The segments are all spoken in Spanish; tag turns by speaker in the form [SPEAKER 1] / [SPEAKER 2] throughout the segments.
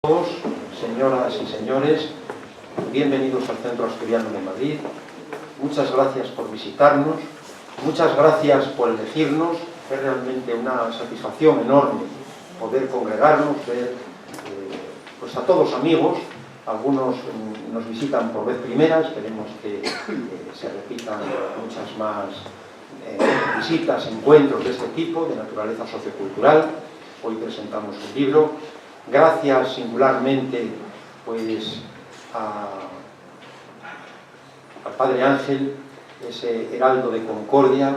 [SPEAKER 1] Todos, señoras y señores, bienvenidos al Centro Asturiano de Madrid. Muchas gracias por visitarnos, muchas gracias por elegirnos. Es realmente una satisfacción enorme poder congregarnos, ver pues a todos amigos. Algunos nos visitan por vez primera, esperemos que se repitan muchas más visitas, encuentros de este tipo, de naturaleza sociocultural. Hoy presentamos un libro. Gracias singularmente pues al Padre Ángel, ese heraldo de concordia,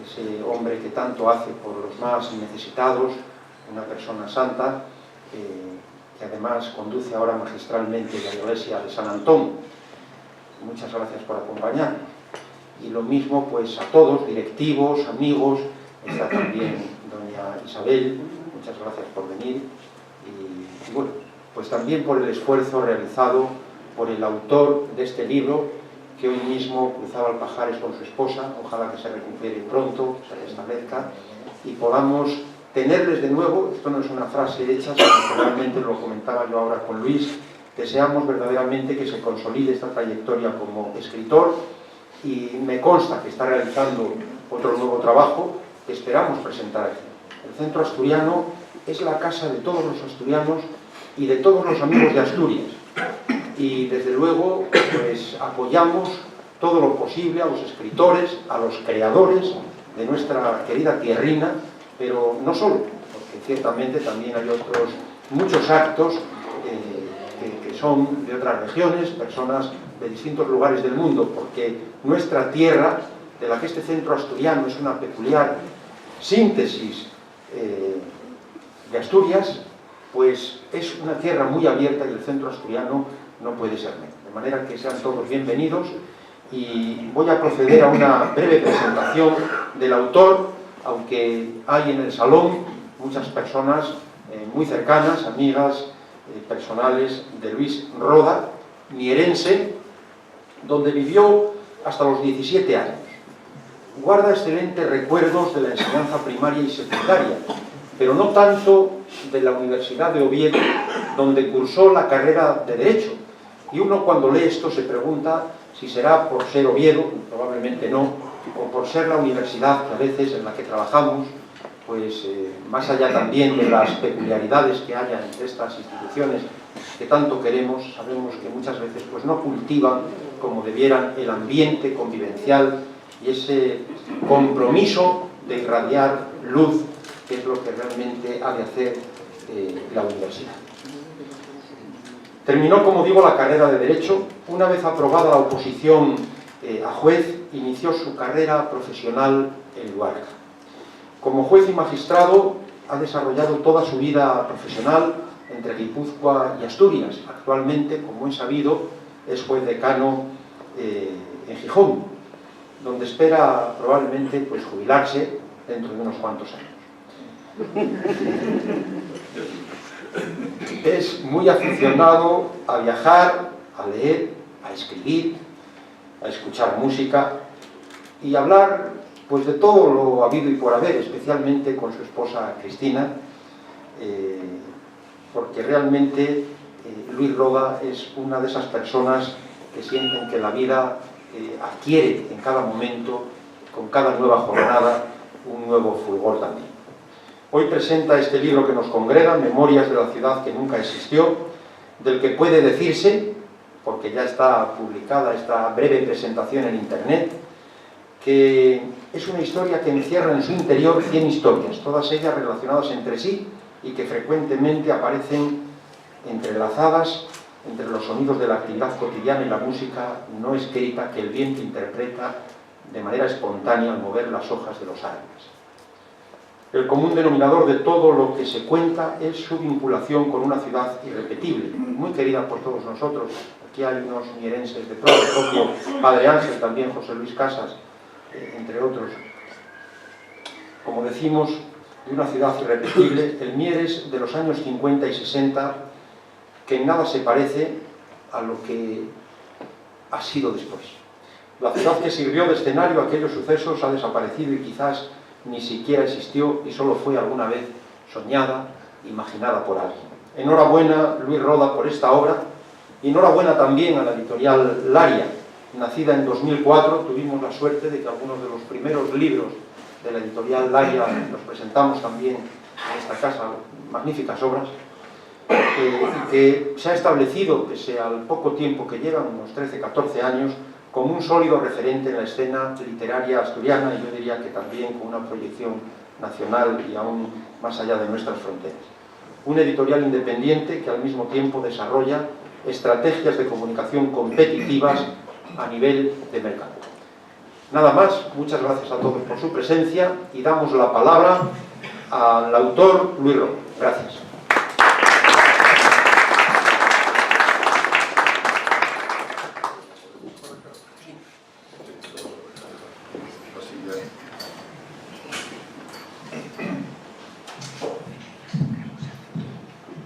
[SPEAKER 1] ese hombre que tanto hace por los más necesitados, una persona santa, que además conduce ahora magistralmente la iglesia de San Antón. Muchas gracias por acompañarnos. Y lo mismo pues a todos, directivos, amigos, está también doña Isabel, muchas gracias por venir. Y bueno, pues también por el esfuerzo realizado por el autor de este libro, que hoy mismo cruzaba Alpajares con su esposa. Ojalá que se recupere pronto, se restablezca y podamos tenerles de nuevo. Esto no es una frase hecha, sino que realmente lo comentaba yo ahora con Luis. Deseamos verdaderamente que se consolide esta trayectoria como escritor, y me consta que está realizando otro nuevo trabajo que esperamos presentar aquí. El Centro Asturiano es la casa de todos los asturianos y de todos los amigos de Asturias, y desde luego pues apoyamos todo lo posible a los escritores, a los creadores de nuestra querida tierrina, pero no solo, porque ciertamente también hay otros muchos actos que son de otras regiones, personas de distintos lugares del mundo, porque nuestra tierra, de la que este Centro Asturiano es una peculiar síntesis de Asturias, pues es una tierra muy abierta y el Centro Asturiano no puede ser menos. De manera que sean todos bienvenidos, y voy a proceder a una breve presentación del autor, aunque hay en el salón muchas personas muy cercanas, amigas personales de Luis Roda, mierense, donde vivió hasta los 17 años. Guarda excelentes recuerdos de la enseñanza primaria y secundaria, pero no tanto de la Universidad de Oviedo, donde cursó la carrera de Derecho. Y uno cuando lee esto se pregunta si será por ser Oviedo, probablemente no, o por ser la universidad que a veces en la que trabajamos, pues más allá también de las peculiaridades que haya entre estas instituciones que tanto queremos, sabemos que muchas veces pues no cultivan como debieran el ambiente convivencial y ese compromiso de irradiar luz, que es lo que realmente ha de hacer la universidad. Terminó, como digo, la carrera de Derecho. Una vez aprobada la oposición a juez, inició su carrera profesional en Luarca. Como juez y magistrado ha desarrollado toda su vida profesional entre Guipúzcoa y Asturias. Actualmente, como es sabido, es juez decano en Gijón, donde espera probablemente pues jubilarse dentro de unos cuantos años. Es muy aficionado a viajar, a leer, a escribir, a escuchar música y a hablar pues de todo lo habido y por haber, especialmente con su esposa Cristina, porque realmente Luis Roda es una de esas personas que sienten que la vida adquiere en cada momento, con cada nueva jornada, un nuevo fulgor también. Hoy presenta este libro que nos congrega, Memorias de la ciudad que nunca existió, del que puede decirse, porque ya está publicada esta breve presentación en internet, que es una historia que encierra en su interior 100 historias, todas ellas relacionadas entre sí y que frecuentemente aparecen entrelazadas entre los sonidos de la actividad cotidiana y la música no escrita que el viento interpreta de manera espontánea al mover las hojas de los árboles. El común denominador de todo lo que se cuenta es su vinculación con una ciudad irrepetible, muy querida por todos nosotros. Aquí hay unos mierenses de todo, el propio Padre Ángel, también José Luis Casas, entre otros. Como decimos, de una ciudad irrepetible, el Mieres de los años 50 y 60, que en nada se parece a lo que ha sido después. La ciudad que sirvió de escenario a aquellos sucesos ha desaparecido y quizás ni siquiera existió y solo fue alguna vez soñada, imaginada por alguien. Enhorabuena, Luis Roda, por esta obra. Y enhorabuena también a la editorial Laria, nacida en 2004. Tuvimos la suerte de que algunos de los primeros libros de la editorial Laria los presentamos también en esta casa, magníficas obras, y que se ha establecido, pese al poco tiempo que llevan, unos 13-14 años, como un sólido referente en la escena literaria asturiana, y yo diría que también con una proyección nacional y aún más allá de nuestras fronteras. Un editorial independiente que al mismo tiempo desarrolla estrategias de comunicación competitivas a nivel de mercado. Nada más, muchas gracias a todos por su presencia y damos la palabra al autor Luis Roda. Gracias.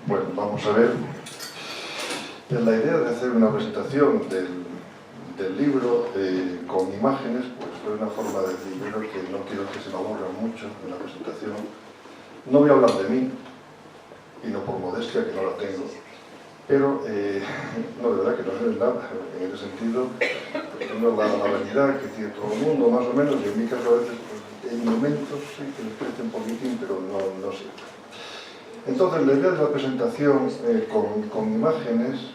[SPEAKER 2] Bueno, vamos a ver. La idea de hacer una presentación del libro con imágenes, pues fue una forma de decir, yo creo que no quiero que se me aburran mucho en la presentación. No voy a hablar de mí, y no por modestia, que no la tengo, pero no, de verdad que no es nada. En ese sentido, pues, tengo la vanidad que tiene todo el mundo, más o menos, y en mi caso a veces pues, hay momentos sí, que les crece un poquitín, pero no siempre. Entonces, la idea de la presentación con imágenes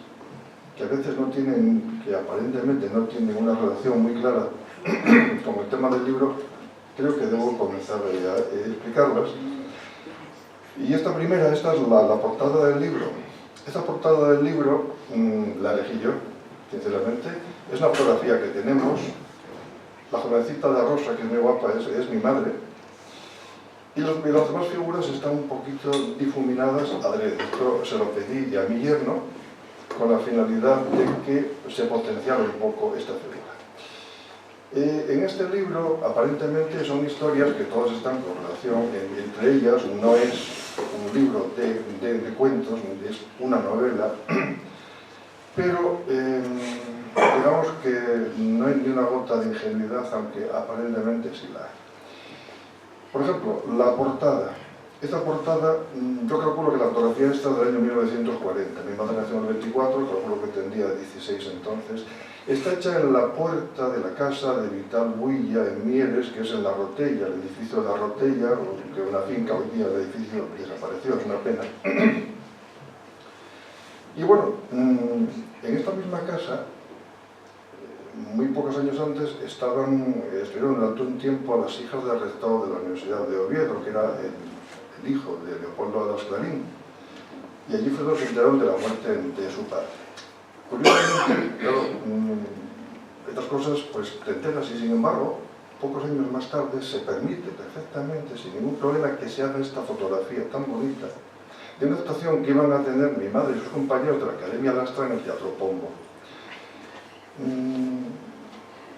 [SPEAKER 2] que a veces no tienen, que aparentemente no tienen una relación muy clara con el tema del libro, creo que debo comenzar a explicarlas. Y esta primera, esta es la portada del libro. Esta portada del libro la elegí yo, sinceramente. Es una fotografía que tenemos. La jovencita de Rosa, que es muy guapa, es mi madre. Y las demás figuras están un poquito difuminadas adrede. Esto se lo pedí a mi yerno, con la finalidad de que se potenciara un poco esta figura. En este libro, aparentemente, son historias que todas están con relación entre ellas. No es un libro de cuentos, es una novela, pero digamos que no hay ni una gota de ingenuidad, aunque aparentemente sí la hay. Por ejemplo, la portada. Esta portada, yo calculo que la fotografía esta es del año 1940. Mi madre nació en el 24, calculo que tendría 16 entonces. Está hecha en la puerta de la casa de Vital Builla, en Mieres, que es en La Rotella, el edificio de La Rotella, que es una finca. Hoy día el edificio desapareció, es una pena. Y bueno, en esta misma casa, muy pocos años antes, estuvieron durante un tiempo a las hijas del rector de la Universidad de Oviedo, que era el hijo de Leopoldo Alas Clarín, y allí fue donde se enteraron de la muerte de su padre. Curiosamente, claro, estas cosas pues te enteras, y sin embargo, pocos años más tarde se permite perfectamente, sin ningún problema, que se haga esta fotografía tan bonita de una actuación que iban a tener mi madre y sus compañeros de la Academia Lastra en el Teatro Pombo.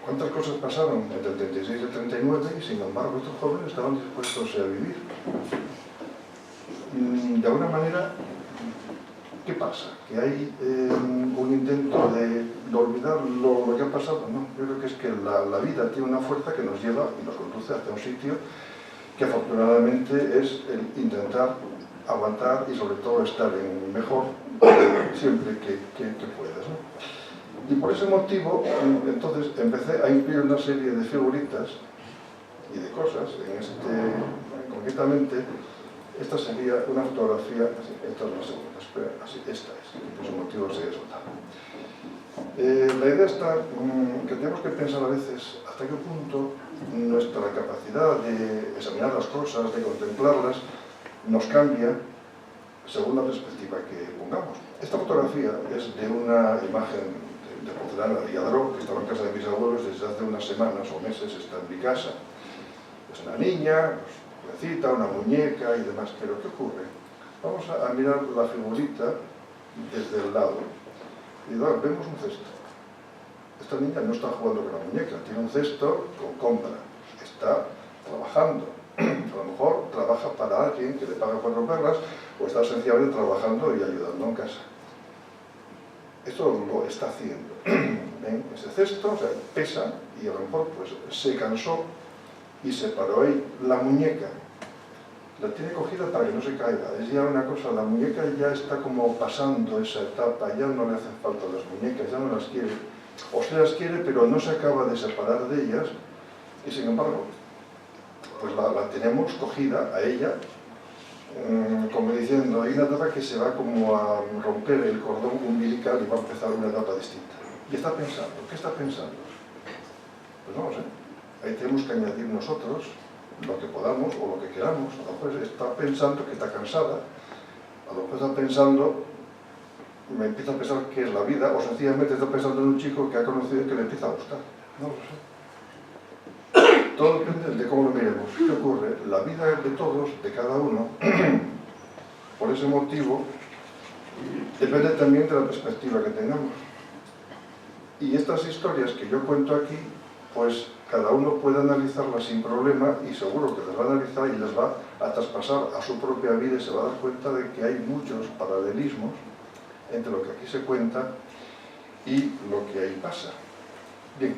[SPEAKER 2] ¿Cuántas cosas pasaron entre el 36 y el 39? Y sin embargo estos jóvenes estaban dispuestos a vivir. De alguna manera, ¿qué pasa? ¿Que hay un intento de olvidar lo que ha pasado? No, yo creo que es que la vida tiene una fuerza que nos lleva y nos conduce hacia un sitio que afortunadamente es el intentar aguantar y sobre todo estar en mejor siempre que puedas, ¿no? Y por ese motivo, entonces, empecé a incluir una serie de figuritas y de cosas. Concretamente, esta sería una fotografía, así, esta es la segunda, espera, así, esta es, por su motivo se ha soltado. La idea está que tenemos que pensar a veces hasta qué punto nuestra capacidad de examinar las cosas, de contemplarlas, nos cambia según la perspectiva que pongamos. Esta fotografía es de una imagen de porcelana de Lladró, que estaba en casa de mis abuelos desde hace unas semanas o meses, está en mi casa. Es una niña, jovencita, una muñeca y demás, pero ¿qué ocurre? Vamos a mirar la figurita desde el lado y vemos un cesto. Esta niña no está jugando con la muñeca, tiene un cesto con compra, está trabajando. A lo mejor trabaja para alguien que le paga 4 perras o está sencillamente trabajando y ayudando en casa. Esto lo está haciendo. ¿Ven? Ese cesto, o sea, pesa y a lo mejor pues, se cansó y se paró ahí. La muñeca la tiene cogida para que no se caiga. Es ya una cosa, la muñeca ya está como pasando esa etapa, ya no le hacen falta las muñecas, ya no las quiere, o se las quiere pero no se acaba de separar de ellas, y sin embargo, pues la tenemos cogida a ella, como diciendo, hay una etapa que se va como a romper el cordón umbilical y va a empezar una etapa distinta. Y está pensando, ¿qué está pensando? Pues no lo sé, ahí tenemos que añadir nosotros lo que podamos o lo que queramos. A lo mejor está pensando que está cansada, a lo mejor está pensando, me empieza a pensar que es la vida, o sencillamente está pensando en un chico que ha conocido y que le empieza a gustar. No lo sé. Todo depende de cómo lo miremos. ¿Qué ocurre? La vida de todos, de cada uno, por ese motivo, depende también de la perspectiva que tengamos. Y estas historias que yo cuento aquí, pues cada uno puede analizarlas sin problema y seguro que las va a analizar y las va a traspasar a su propia vida y se va a dar cuenta de que hay muchos paralelismos entre lo que aquí se cuenta y lo que ahí pasa. Bien,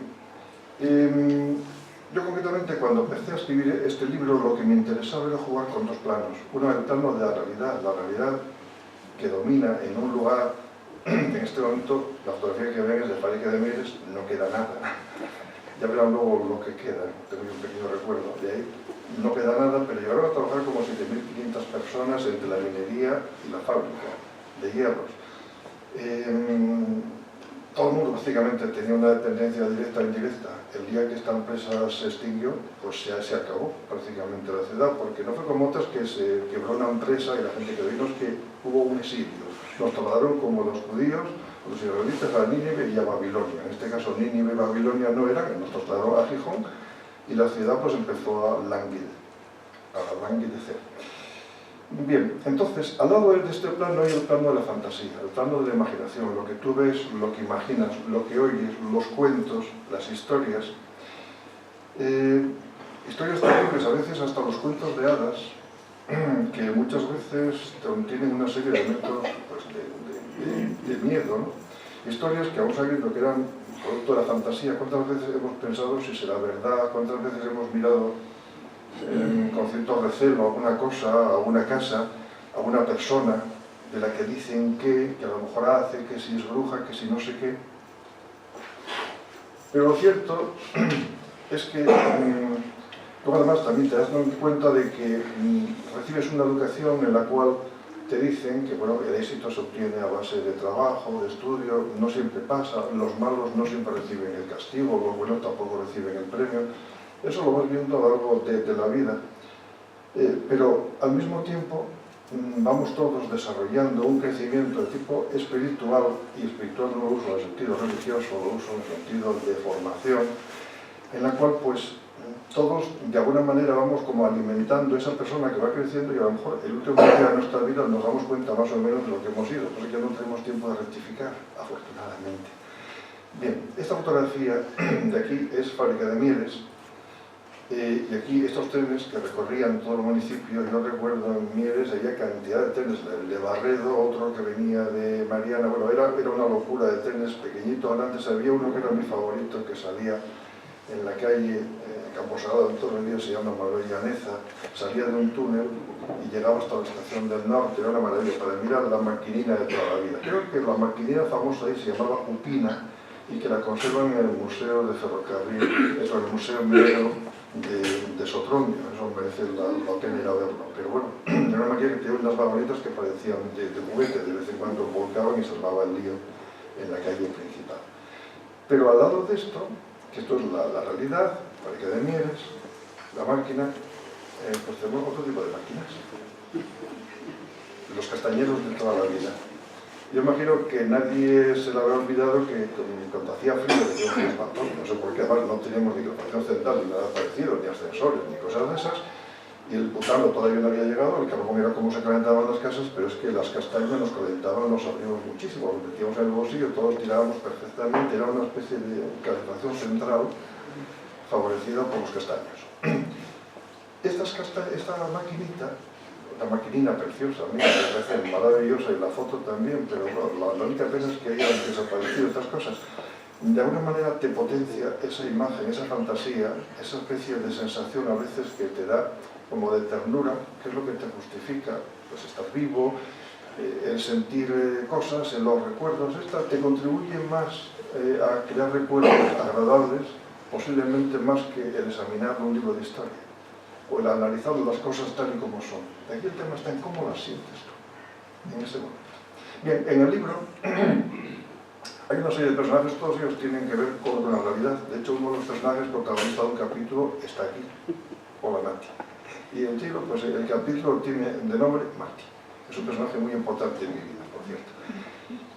[SPEAKER 2] yo concretamente cuando empecé a escribir este libro lo que me interesaba era jugar con dos planos. Uno era el plano de la realidad que domina en un lugar. En este momento la fotografía que ven es de Fábrica de Mieres, no queda nada. Ya verán luego lo que queda, tengo un pequeño recuerdo de ahí. No queda nada, pero llegaron a trabajar como 7.500 personas entre la minería y la fábrica de hierros. Todo el mundo básicamente tenía una dependencia directa e indirecta. El día que esta empresa se extinguió, pues ya se acabó prácticamente la ciudad, porque no fue como otras que se quebró una empresa y la gente que vino, es que hubo un exilio. Nos trasladaron como los judíos, los israelitas a Nínive y a Babilonia. En este caso Nínive y Babilonia no eran, nos trasladaron a Gijón y la ciudad pues empezó a languidecer. Bien, entonces, al lado de este plano hay el plano de la fantasía, el plano de la imaginación, lo que tú ves, lo que imaginas, lo que oyes, los cuentos, las historias. Historias terribles, a veces hasta los cuentos de hadas, que muchas veces tienen una serie de elementos pues, de miedo, ¿no? Historias que aún sabiendo que eran producto de la fantasía, ¿cuántas veces hemos pensado si será verdad? ¿Cuántas veces hemos mirado con cierto recelo a alguna cosa, a una casa, a una persona de la que dicen que a lo mejor hace, que si es bruja, que si no sé qué? Pero lo cierto es que luego además también te das cuenta de que recibes una educación en la cual te dicen que bueno, el éxito se obtiene a base de trabajo, de estudio, no siempre pasa, los malos no siempre reciben el castigo, los buenos tampoco reciben el premio. Eso lo vas viendo a lo largo de la vida, pero al mismo tiempo vamos todos desarrollando un crecimiento de tipo espiritual, y espiritual no lo uso en el sentido religioso, lo uso en el sentido de formación, en la cual pues todos de alguna manera vamos como alimentando esa persona que va creciendo y a lo mejor el último día de nuestra vida nos damos cuenta más o menos de lo que hemos sido, porque ya no tenemos tiempo de rectificar, afortunadamente. Bien, esta fotografía de aquí es Fábrica de Mieres. Y aquí estos trenes que recorrían todo el municipio, yo recuerdo en Mieres había cantidad de trenes, el de Barredo, otro que venía de Mariana, bueno, era una locura de trenes pequeñitos. Antes había uno que era mi favorito, que salía en la calle Camposagrado, en todo el día se llama Marbella Llaneza, salía de un túnel y llegaba hasta la estación del norte, era una maravilla para mirar la maquinina de toda la vida. Creo que la maquinina famosa ahí se llamaba Upina y que la conservan en el Museo de Ferrocarril, en el Museo Minero de Sotrondio. Eso merece la pena ir a verlo. Pero bueno, era una máquina que tenía unas vagonitas que parecían de juguete, de vez en cuando volcaban y salvaba el lío en la calle principal. Pero al lado de esto, que esto es la realidad, Fábrica de Mieres, la máquina, pues tenemos otro tipo de máquinas. Los castañeros de toda la vida. Yo imagino que nadie se le habrá olvidado que cuando hacía frío decía un espantón, no sé por qué, además no teníamos ni calefacción central ni nada parecido, ni ascensores, ni cosas de esas, y el butano todavía no había llegado, el carbón era como se calentaban las casas, pero es que las castañas nos calentaban, nos abrimos muchísimo, los metíamos en el bolsillo, todos tirábamos perfectamente, era una especie de calefacción central favorecida por los castaños. Esta maquinita, una maquinina preciosa, a mí me parece maravillosa y la foto también, pero bueno, la única pena es que hayan desaparecido estas cosas. De alguna manera te potencia esa imagen, esa fantasía, esa especie de sensación a veces que te da como de ternura, que es lo que te justifica pues estar vivo, el sentir cosas, en los recuerdos. Esta te contribuye más a crear recuerdos agradables, posiblemente más que el examinar un libro de historia o el analizar las cosas tal y como son. Aquí el tema está en cómo las sientes tú en ese momento. Bien, en el libro hay una serie de personajes, todos ellos tienen que ver con la realidad. De hecho, uno de los personajes protagonista de un capítulo está aquí. Hola, Marty. Y el chico, pues el capítulo tiene de nombre Marty. Es un personaje muy importante en mi vida, por cierto.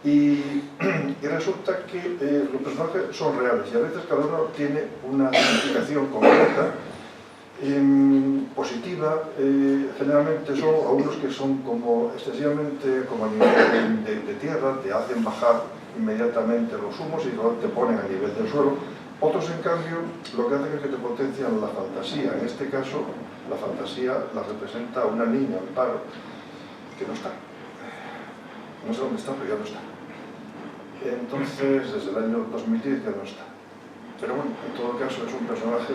[SPEAKER 2] Y resulta que los personajes son reales y a veces cada uno tiene una significación concreta, positiva. Generalmente son algunos que son como excesivamente como a nivel de tierra, te hacen bajar inmediatamente los humos y luego te ponen a nivel del suelo. Otros, en cambio, lo que hacen es que te potencian la fantasía. En este caso, la fantasía la representa una niña, Amparo, que no está. No sé dónde está, pero ya no está. Entonces, desde el año 2010 ya no está. Pero bueno, en todo caso es un personaje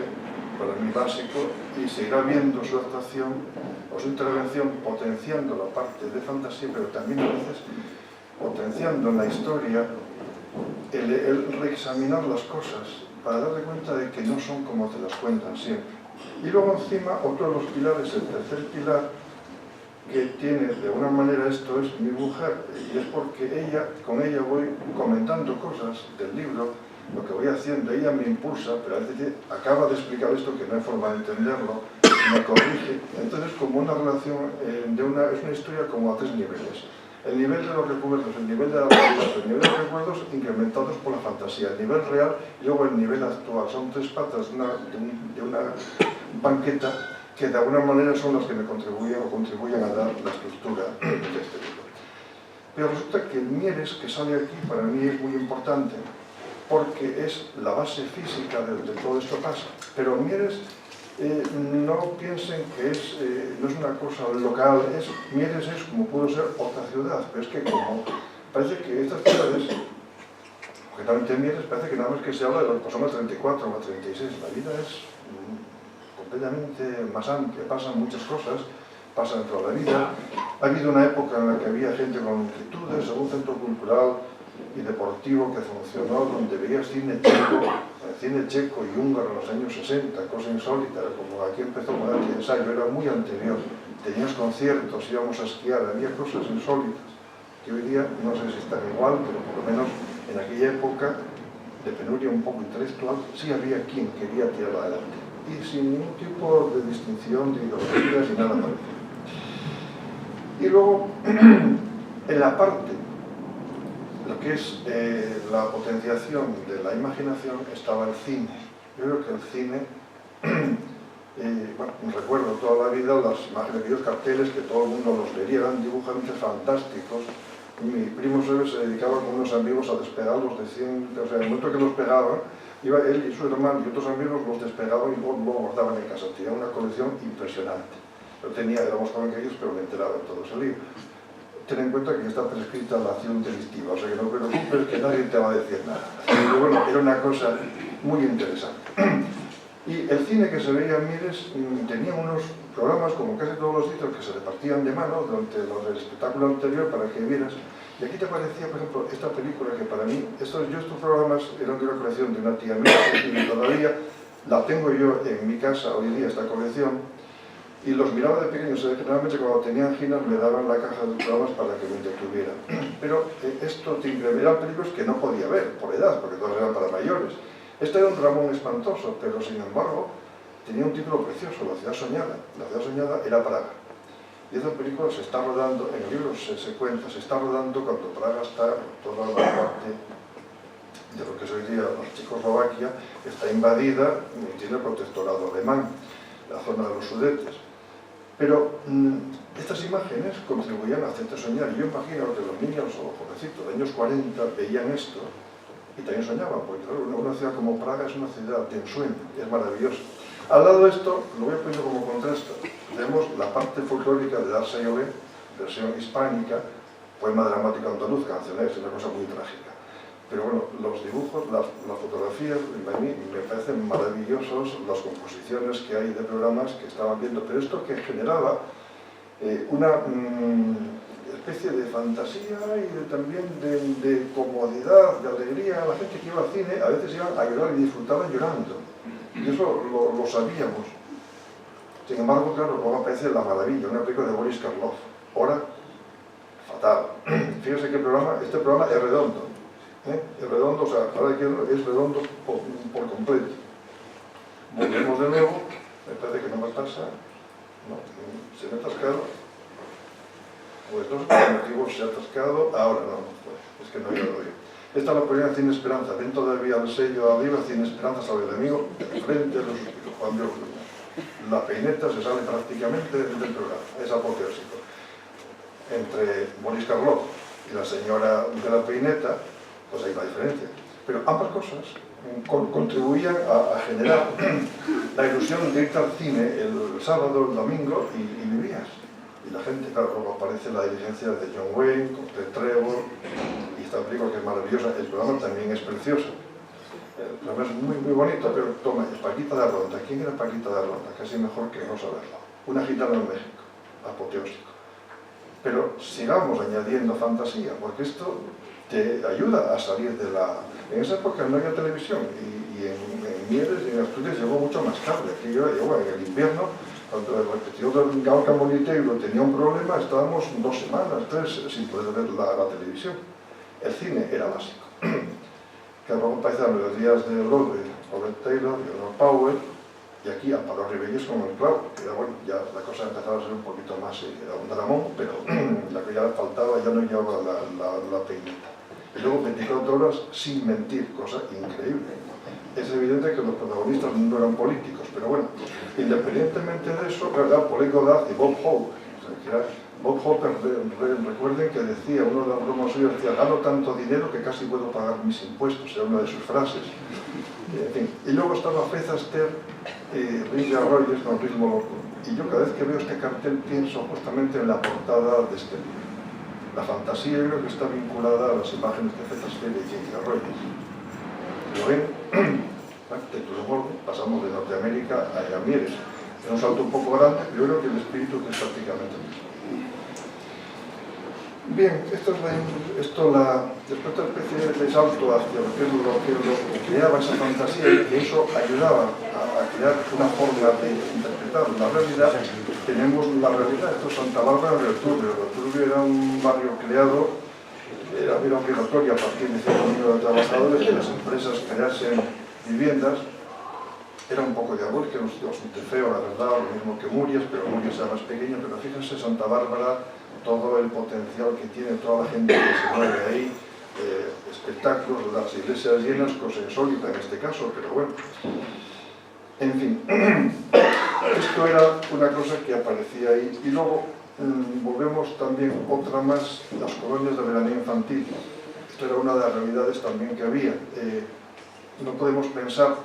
[SPEAKER 2] para mí básico y se irá viendo su actuación o su intervención potenciando la parte de fantasía, pero también a veces potenciando en la historia el reexaminar las cosas para darte cuenta de que no son como te las cuentan siempre. Y luego encima, otro de los pilares, el tercer pilar, que tiene de alguna manera esto es mi mujer, y es porque con ella voy comentando cosas del libro, lo que voy haciendo, ella me impulsa, pero a veces acaba de explicar esto que no hay forma de entenderlo, me corrige. Entonces, como una relación, es una historia como a 3 niveles. El nivel de los recuerdos, el nivel de la realidad, el nivel de los recuerdos incrementados por la fantasía, el nivel real y luego el nivel actual. Son 3 patas de una banqueta que de alguna manera son las que me contribuyen a dar la estructura de este libro. Pero resulta que el Mieres, que sale aquí, para mí es muy importante porque es la base física de todo esto pasa. Pero Mieres, no piensen que no es una cosa local, Mieres es como pudo ser otra ciudad, pero es que como parece que estas ciudades, concretamente Mieres, parece que nada más que se habla de los pasados 34 o 36, la vida es completamente más amplia, pasan muchas cosas, pasan toda la vida. Ha habido una época en la que había gente con inquietudes, un centro cultural y deportivo que funcionó, donde veías cine checo y húngaro en los años 60, cosa insólita, como aquí empezó con el ensayo, era muy anterior. Tenías conciertos, íbamos a esquiar, había cosas insólitas, que hoy día no sé si están igual, pero por lo menos en aquella época de penuria un poco intelectual, sí había quien quería tirar adelante. Y sin ningún tipo de distinción de ideologías y nada parecido. Y luego, en la parte, lo que es la potenciación de la imaginación, estaba el cine. Yo creo que el cine, bueno, recuerdo toda la vida las imágenes de aquellos carteles que todo el mundo los vería, eran dibujantes fantásticos. Mi primo se dedicaba con unos amigos a despegarlos de 100, o sea, en el momento que los pegaban, iba él y su hermano y otros amigos los despegaban y luego guardaban en casa. Tenía una colección impresionante. Yo éramos jóvenes que ellos, pero me enteraba de todo ese libro. Ten en cuenta que está prescrita la acción delictiva, o sea que no te preocupes que nadie te va a decir nada. Pero bueno, era una cosa muy interesante. Y el cine que se veía en Mieres tenía unos programas, como casi todos los sitios, que se repartían de mano durante el espectáculo anterior para que vieras. Y aquí te aparecía, por ejemplo, esta película que para mí, estos programas eran de una colección de una tía mía, y todavía la tengo yo en mi casa hoy día, esta colección, y los miraba de pequeños. Generalmente cuando tenía anginas me daban la caja de programas para que me entretuviera. Pero esto te eran películas que no podía ver por edad, porque todas eran para mayores. Este era un Ramón espantoso, pero sin embargo tenía un título precioso, La ciudad soñada. La ciudad soñada era Praga. Y esa película se está rodando, en el libro se cuenta, se está rodando cuando Praga está, toda la parte de lo que es hoy día la Checoslovaquia, está invadida y tiene el protectorado alemán, la zona de los Sudetes. Pero estas imágenes contribuían a hacerte soñar. Y yo imagino que los niños o jovencitos de años 40 veían esto y también soñaban, porque claro, una ciudad como Praga es una ciudad de ensueño, es maravillosa. Al lado de esto, lo voy a poner como contraste, tenemos la parte folclórica de Darse Llobé, versión hispánica, poema dramático andaluz, canciones, es una cosa muy trágica. Pero bueno, los dibujos, las fotografías, a mí me parecen maravillosos, las composiciones que hay de programas que estaban viendo, pero esto que generaba una especie de fantasía y también de comodidad, de alegría. La gente que iba al cine a veces iban a llorar y disfrutaban llorando, y eso lo sabíamos. Sin embargo, claro, luego aparece La Maravilla, una película de Boris Karloff. Ahora, fatal. Fíjense que este programa es redondo. Es redondo, o sea, ahora es redondo por completo. Volvemos de nuevo, me parece que no me pasa. No, se me ha atascado. Pues no sé por qué motivo se ha atascado. Ahora no, pues, es que no hay nada. Esta la ponía Cine Esperanza. Ven todavía el sello arriba, Cine Esperanza sobre el amigo, frente a los suspiros. Juan Dios mío. La peineta se sale prácticamente del programa. Es apoteósico. Entre Boris Karloff y la señora de la peineta, pues hay una diferencia. Pero ambas cosas contribuían a generar la ilusión de irte al cine el sábado, el domingo y vivías. Y la gente, claro, luego aparece La Diligencia de John Wayne, con Ted Trevor, y esta película que es maravillosa. El programa también es precioso. El programa es muy bonito, pero toma, Paquita de Ronda. ¿Quién era Paquita de Ronda? Casi mejor que no saberlo. Una gitana en México, apoteósico. Pero sigamos añadiendo fantasía, porque esto te ayuda a salir de la... En esa época no había televisión, y en Mieres y en Asturias llegó mucho más cable. Aquí yo llegó en el invierno, cuando el repetidor del Gauca Moniteiro tenía un problema, estábamos 2 semanas, 3, sin poder ver la televisión. El cine era básico. Que luego empezaron los días de Robert Taylor, Leonard Powell, y aquí Amparo Ribelles con el clavo, que era bueno, ya la cosa empezaba a ser un poquito más, era un dramón, pero la que ya faltaba ya no llevaba la peineta. Y luego 24 horas sin mentir, cosa increíble. Es evidente que los protagonistas no eran políticos, pero bueno, independientemente de eso, era Paul Godard y Bob Hope. O sea, que era Bob Hope, recuerden que decía, uno de los bromas suyos decía, gano tanto dinero que casi puedo pagar mis impuestos, era una de sus frases. En fin. Y luego estaba Fred Astaire y Ringo Rogers con Ritmo Loco. Y yo cada vez que veo este cartel pienso justamente en la portada de este libro. La fantasía yo creo que está vinculada a las imágenes de Fred Astaire y Ringo Rogers. ¿Lo ven? Pasamos de Norteamérica a Mieres. Es un salto un poco grande, pero yo creo que el espíritu es prácticamente el mismo. Bien, después de esta especie de salto hacia lo que creaba esa fantasía, y eso ayudaba a crear una forma de interpretar la realidad. Tenemos la realidad, esto es Santa Bárbara del Turbio. El Turbio era un barrio creado, era obligatorio a partir de cierto número de trabajadores que las empresas creasen viviendas. Era un poco diabólico, un sitio feo, la verdad, lo mismo que Murias, pero Murias era más pequeño. Pero fíjense, Santa Bárbara, todo el potencial que tiene toda la gente que se mueve ahí, espectáculos, las iglesias llenas, cosa insólita en este caso, pero bueno. En fin, esto era una cosa que aparecía ahí. Y luego volvemos también otra más, las colonias de veraneo infantil. Esto era una de las realidades también que había. No podemos pensar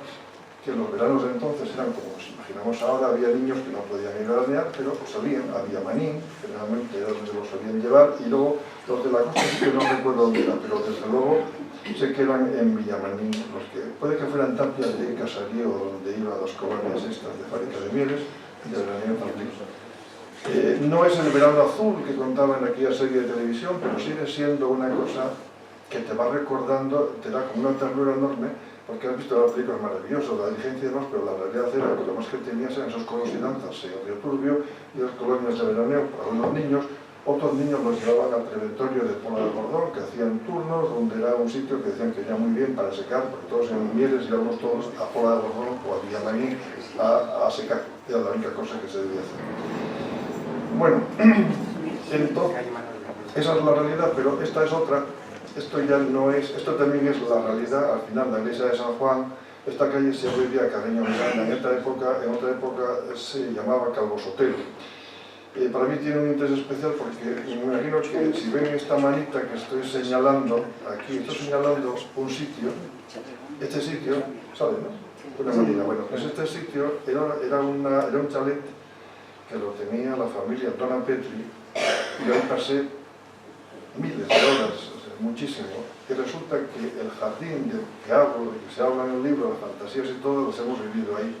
[SPEAKER 2] que los veranos de entonces eran como nos imaginamos ahora. Había niños que no podían ir a veranear, pero pues había Manín, generalmente era donde los solían llevar, y luego los de la costa sí que no recuerdo dónde era, pero desde luego sé que eran en Villamanín, los que puede que fueran Tapias de Casarío, donde iban las colonias estas de fábrica de mieles y de veraneo infantil. No es el verano azul que contaba en aquella serie de televisión, pero sigue siendo una cosa que te va recordando, te da como una ternura enorme, porque has visto la película maravillosa, La Diligencia y demás, pero la realidad era que lo más que tenías eran esos colos y danzas en el Río Turbio y las colonias de veraneo para unos niños. Otros niños los llevaban al prevetorio de Pola de Bordón, que hacían turnos, donde era un sitio que decían que era muy bien para secar, porque todos en Mieres íbamos todos a Pola de Bordón o a Villamanín a secar. Era la única cosa que se debía hacer. Bueno, entonces, esa es la realidad, pero esta es otra. Esto ya no es, esto también es la realidad. Al final, la iglesia de San Juan, esta calle se hoy día Carreño Miranda, en otra época se llamaba Calvo Sotelo. Para mí tiene un interés especial porque me imagino que si ven esta manita que estoy señalando aquí, estoy señalando un sitio, este sitio, ¿saben, no? Una manita, bueno, pues este sitio era un chalet que lo tenía la familia Dona Petri, y ahí pasé miles de horas, muchísimo, y resulta que el jardín del que hablo, de que se habla en el libro, las fantasías y todo, las hemos vivido ahí.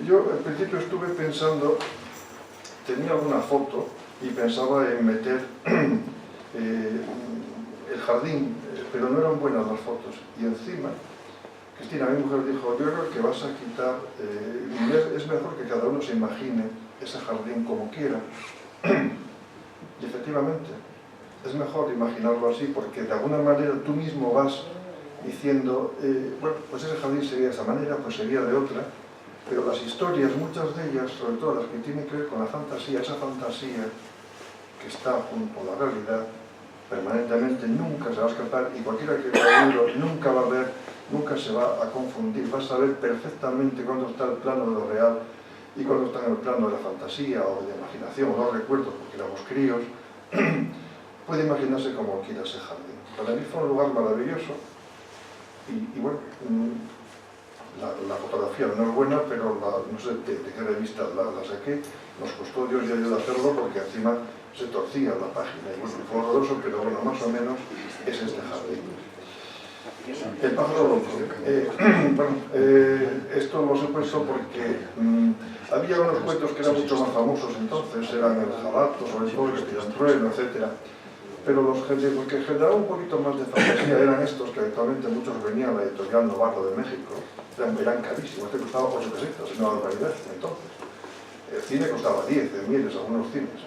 [SPEAKER 2] Yo al principio estuve pensando, tenía alguna foto y pensaba en meter el jardín, pero no eran buenas las fotos. Y encima, Cristina, mi mujer, dijo, yo creo que vas a quitar, es mejor que cada uno se imagine ese jardín como quiera. Y efectivamente, es mejor imaginarlo así, porque de alguna manera tú mismo vas diciendo, bueno, pues ese jardín sería de esa manera, pues sería de otra, pero las historias, muchas de ellas, sobre todo las que tienen que ver con la fantasía, esa fantasía que está junto a la realidad, permanentemente nunca se va a escapar, y cualquiera que lea el libro nunca va a ver, nunca se va a confundir, va a saber perfectamente cuándo está el plano de lo real y cuándo está en el plano de la fantasía o de la imaginación o los recuerdos, porque éramos críos. Puede imaginarse como quiera ese jardín. Para mí fue un lugar maravilloso y bueno, la fotografía no es buena, pero no sé de qué revista la saqué. Nos costó Dios y ayuda a hacerlo porque encima se torcía la página y bueno, fue horroroso, pero bueno, más o menos es este jardín. El pájaro loco. Bueno, esto lo he puesto porque había unos cuentos que eran mucho más famosos entonces, eran el Jalato, sobre todo el Trueno, etc. Pero los que generaban un poquito más de fantasía eran estos, que actualmente muchos venían a la editorial Novarro de México, eran carísimos, este costaba 8 pesetas, en una barbaridad entonces. El cine costaba 10, de miles, algunos cines.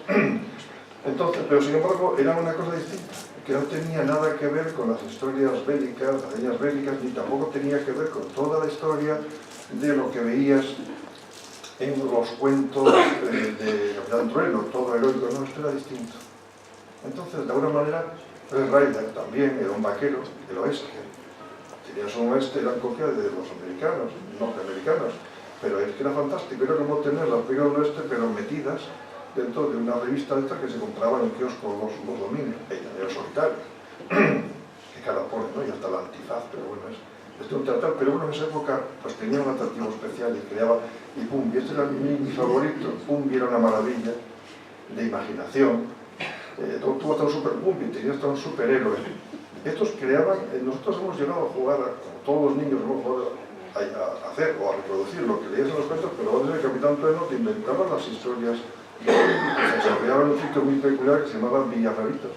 [SPEAKER 2] Entonces, pero sin embargo, era una cosa distinta, que no tenía nada que ver con las historias bélicas, las hazañas bélicas, ni tampoco tenía que ver con toda la historia de lo que veías en los cuentos de Capitán Trueno, todo heroico, no, esto era distinto. Entonces, de alguna manera, Red Ryder también era un vaquero del oeste. Tenías un oeste, eran copia de los americanos, norteamericanos, pero es que era fantástico, era como tener las películas del oeste, pero metidas dentro de una revista esta que se compraba en el kiosco los domingos, y también el Solitario, que cara pone, ¿no? Y hasta la Antifaz, pero bueno, es un teatral, pero bueno, en esa época pues tenía un atractivo especial y creaba, y pum, y este era mi favorito, pum, y era una maravilla de imaginación. Tú hasta un super pum, y tenías hasta un superhéroe. Estos creaban, nosotros hemos llegado a jugar, como todos los niños hemos jugado a hacer o a reproducir lo que leías en los cuentos, pero desde el Capitán Trueno te inventaban las historias. Se desarrollaba en un sitio muy peculiar que se llamaba Villarrealitos.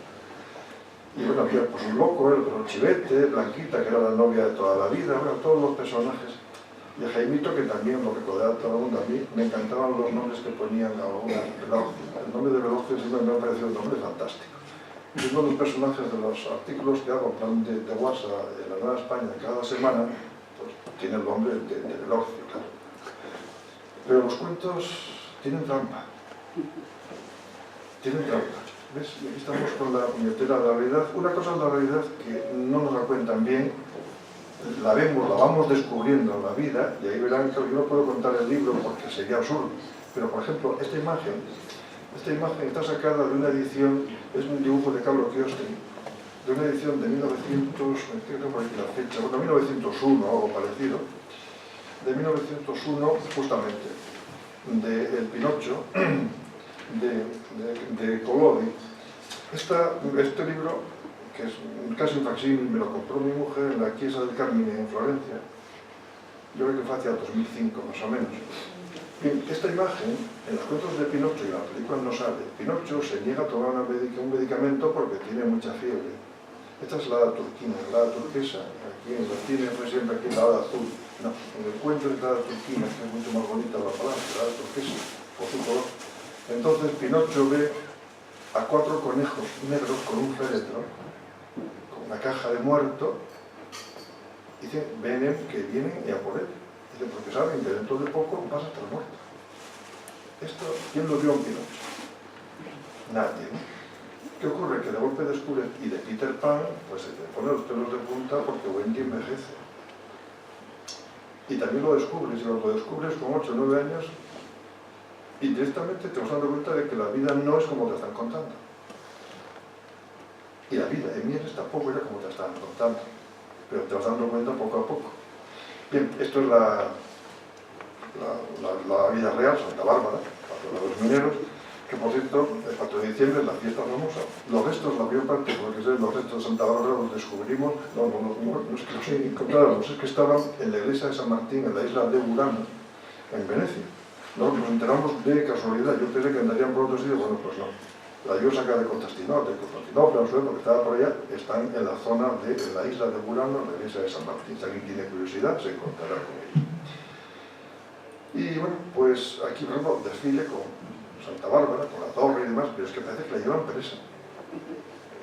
[SPEAKER 2] Y bueno, había pues un loco, el Chivete, Blanquita, que era la novia de toda la vida, bueno, todos los personajes. Y a Jaimito, que también lo recordaba todo el mundo. A mí me encantaban los nombres que ponían a algunos. El nombre de Velozio siempre me ha parecido un nombre fantástico. Y uno de los personajes de los artículos que hago en plan de WhatsApp en la Nueva España cada semana, pues tiene el nombre de Velozio, claro. Pero los cuentos tienen trampa. Tienen trampa. ¿Ves? Y aquí estamos con la puñetera de la realidad. Una cosa es la realidad que no nos la cuentan bien, la vemos, la vamos descubriendo en la vida, y ahí verán que yo no puedo contar el libro porque sería absurdo. Pero, por ejemplo, esta imagen está sacada de una edición, es un dibujo de Carlo Chiostri, de una edición de 1901 o algo parecido, de 1901 justamente, de El Pinocho, de Collodi. Este libro, que es casi un facsímil, me lo compró mi mujer en la Chiesa del Carmine en Florencia, yo creo que fue hacia 2005 más o menos. Bien, esta imagen, en los cuentos de Pinocho y en la película no sale. Pinocho se niega a tomar un medicamento porque tiene mucha fiebre. Esta es la hada turquina, la hada turquesa. Aquí en el cine fue siempre aquí la hada azul. No, en el cuento es la hada turquina, que es mucho más bonita la palabra, la hada turquesa, por su color. Entonces Pinocho ve a 4 conejos negros con un féretro, con una caja de muerto, y dice, ven que vienen y a por él. Dice, porque saben que dentro de poco vas a estar muerto. Esto, ¿quién lo vio en Pinocho? Nadie, ¿no? ¿Qué ocurre? Que de golpe descubre, y de Peter Pan, pues se te ponen los pelos de punta porque Wendy envejece. Y también lo descubres, y cuando lo descubres con 8 o 9 años, y directamente te vas dando cuenta de que la vida no es como te están contando. Y la vida de Mieres tampoco era como te estaban contando, pero te vas dando cuenta poco a poco. Bien, esto es la vida real, Santa Bárbara, patrona de los mineros, que por cierto, el 4 de diciembre es la fiesta famosa. Los restos, la mayor parte, porque sé, los restos de Santa Bárbara los descubrimos, no es que los encontráramos, es que estaban en la iglesia de San Martín, en la isla de Burano, en Venecia. Nos enteramos de casualidad, yo pensé que andarían por otro sitio, bueno, pues no. La Llosaca de Constantinopla, no sé, porque estaba por allá, están en la zona de la isla de Burano, en la iglesia de San Martín. Si alguien tiene curiosidad, se encontrará con ella. Y bueno, pues aquí, por ejemplo, desfile con Santa Bárbara, con la torre y demás, pero es que parece que la llevan presa.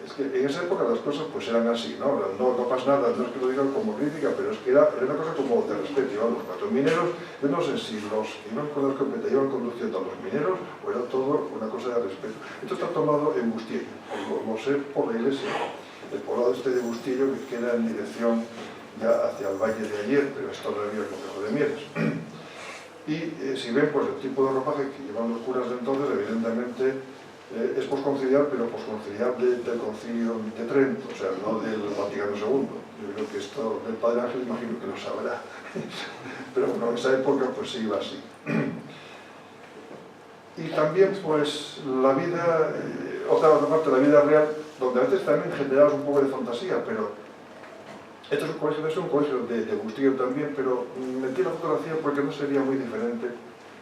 [SPEAKER 2] Es que en esa época las cosas pues eran así, ¿no? No pasa nada, no es que lo digan como crítica, pero es que era una cosa como de respeto. Iban los 4 mineros, yo no sé si los que iban con la escopeta iban conduciendo a los mineros o era todo una cosa de respeto. Esto está tomado en Bustillo, lo sé por la iglesia, el poblado este de Bustillo que queda en dirección ya hacia el valle de ayer, pero es todavía el Concejo de Mieres. Y si ven, pues el tipo de ropaje que llevan los curas de entonces, evidentemente es posconciliar, pero posconciliar del concilio de Trento, o sea, no del Vaticano II. Yo creo que esto del Padre Ángel imagino que lo sabrá. Pero bueno, en esa época pues se iba así. Y también pues la vida, otra parte de la vida real, donde a veces también generamos un poco de fantasía, pero este es un colegio de Bustillo también, pero metí la fotografía porque no sería muy diferente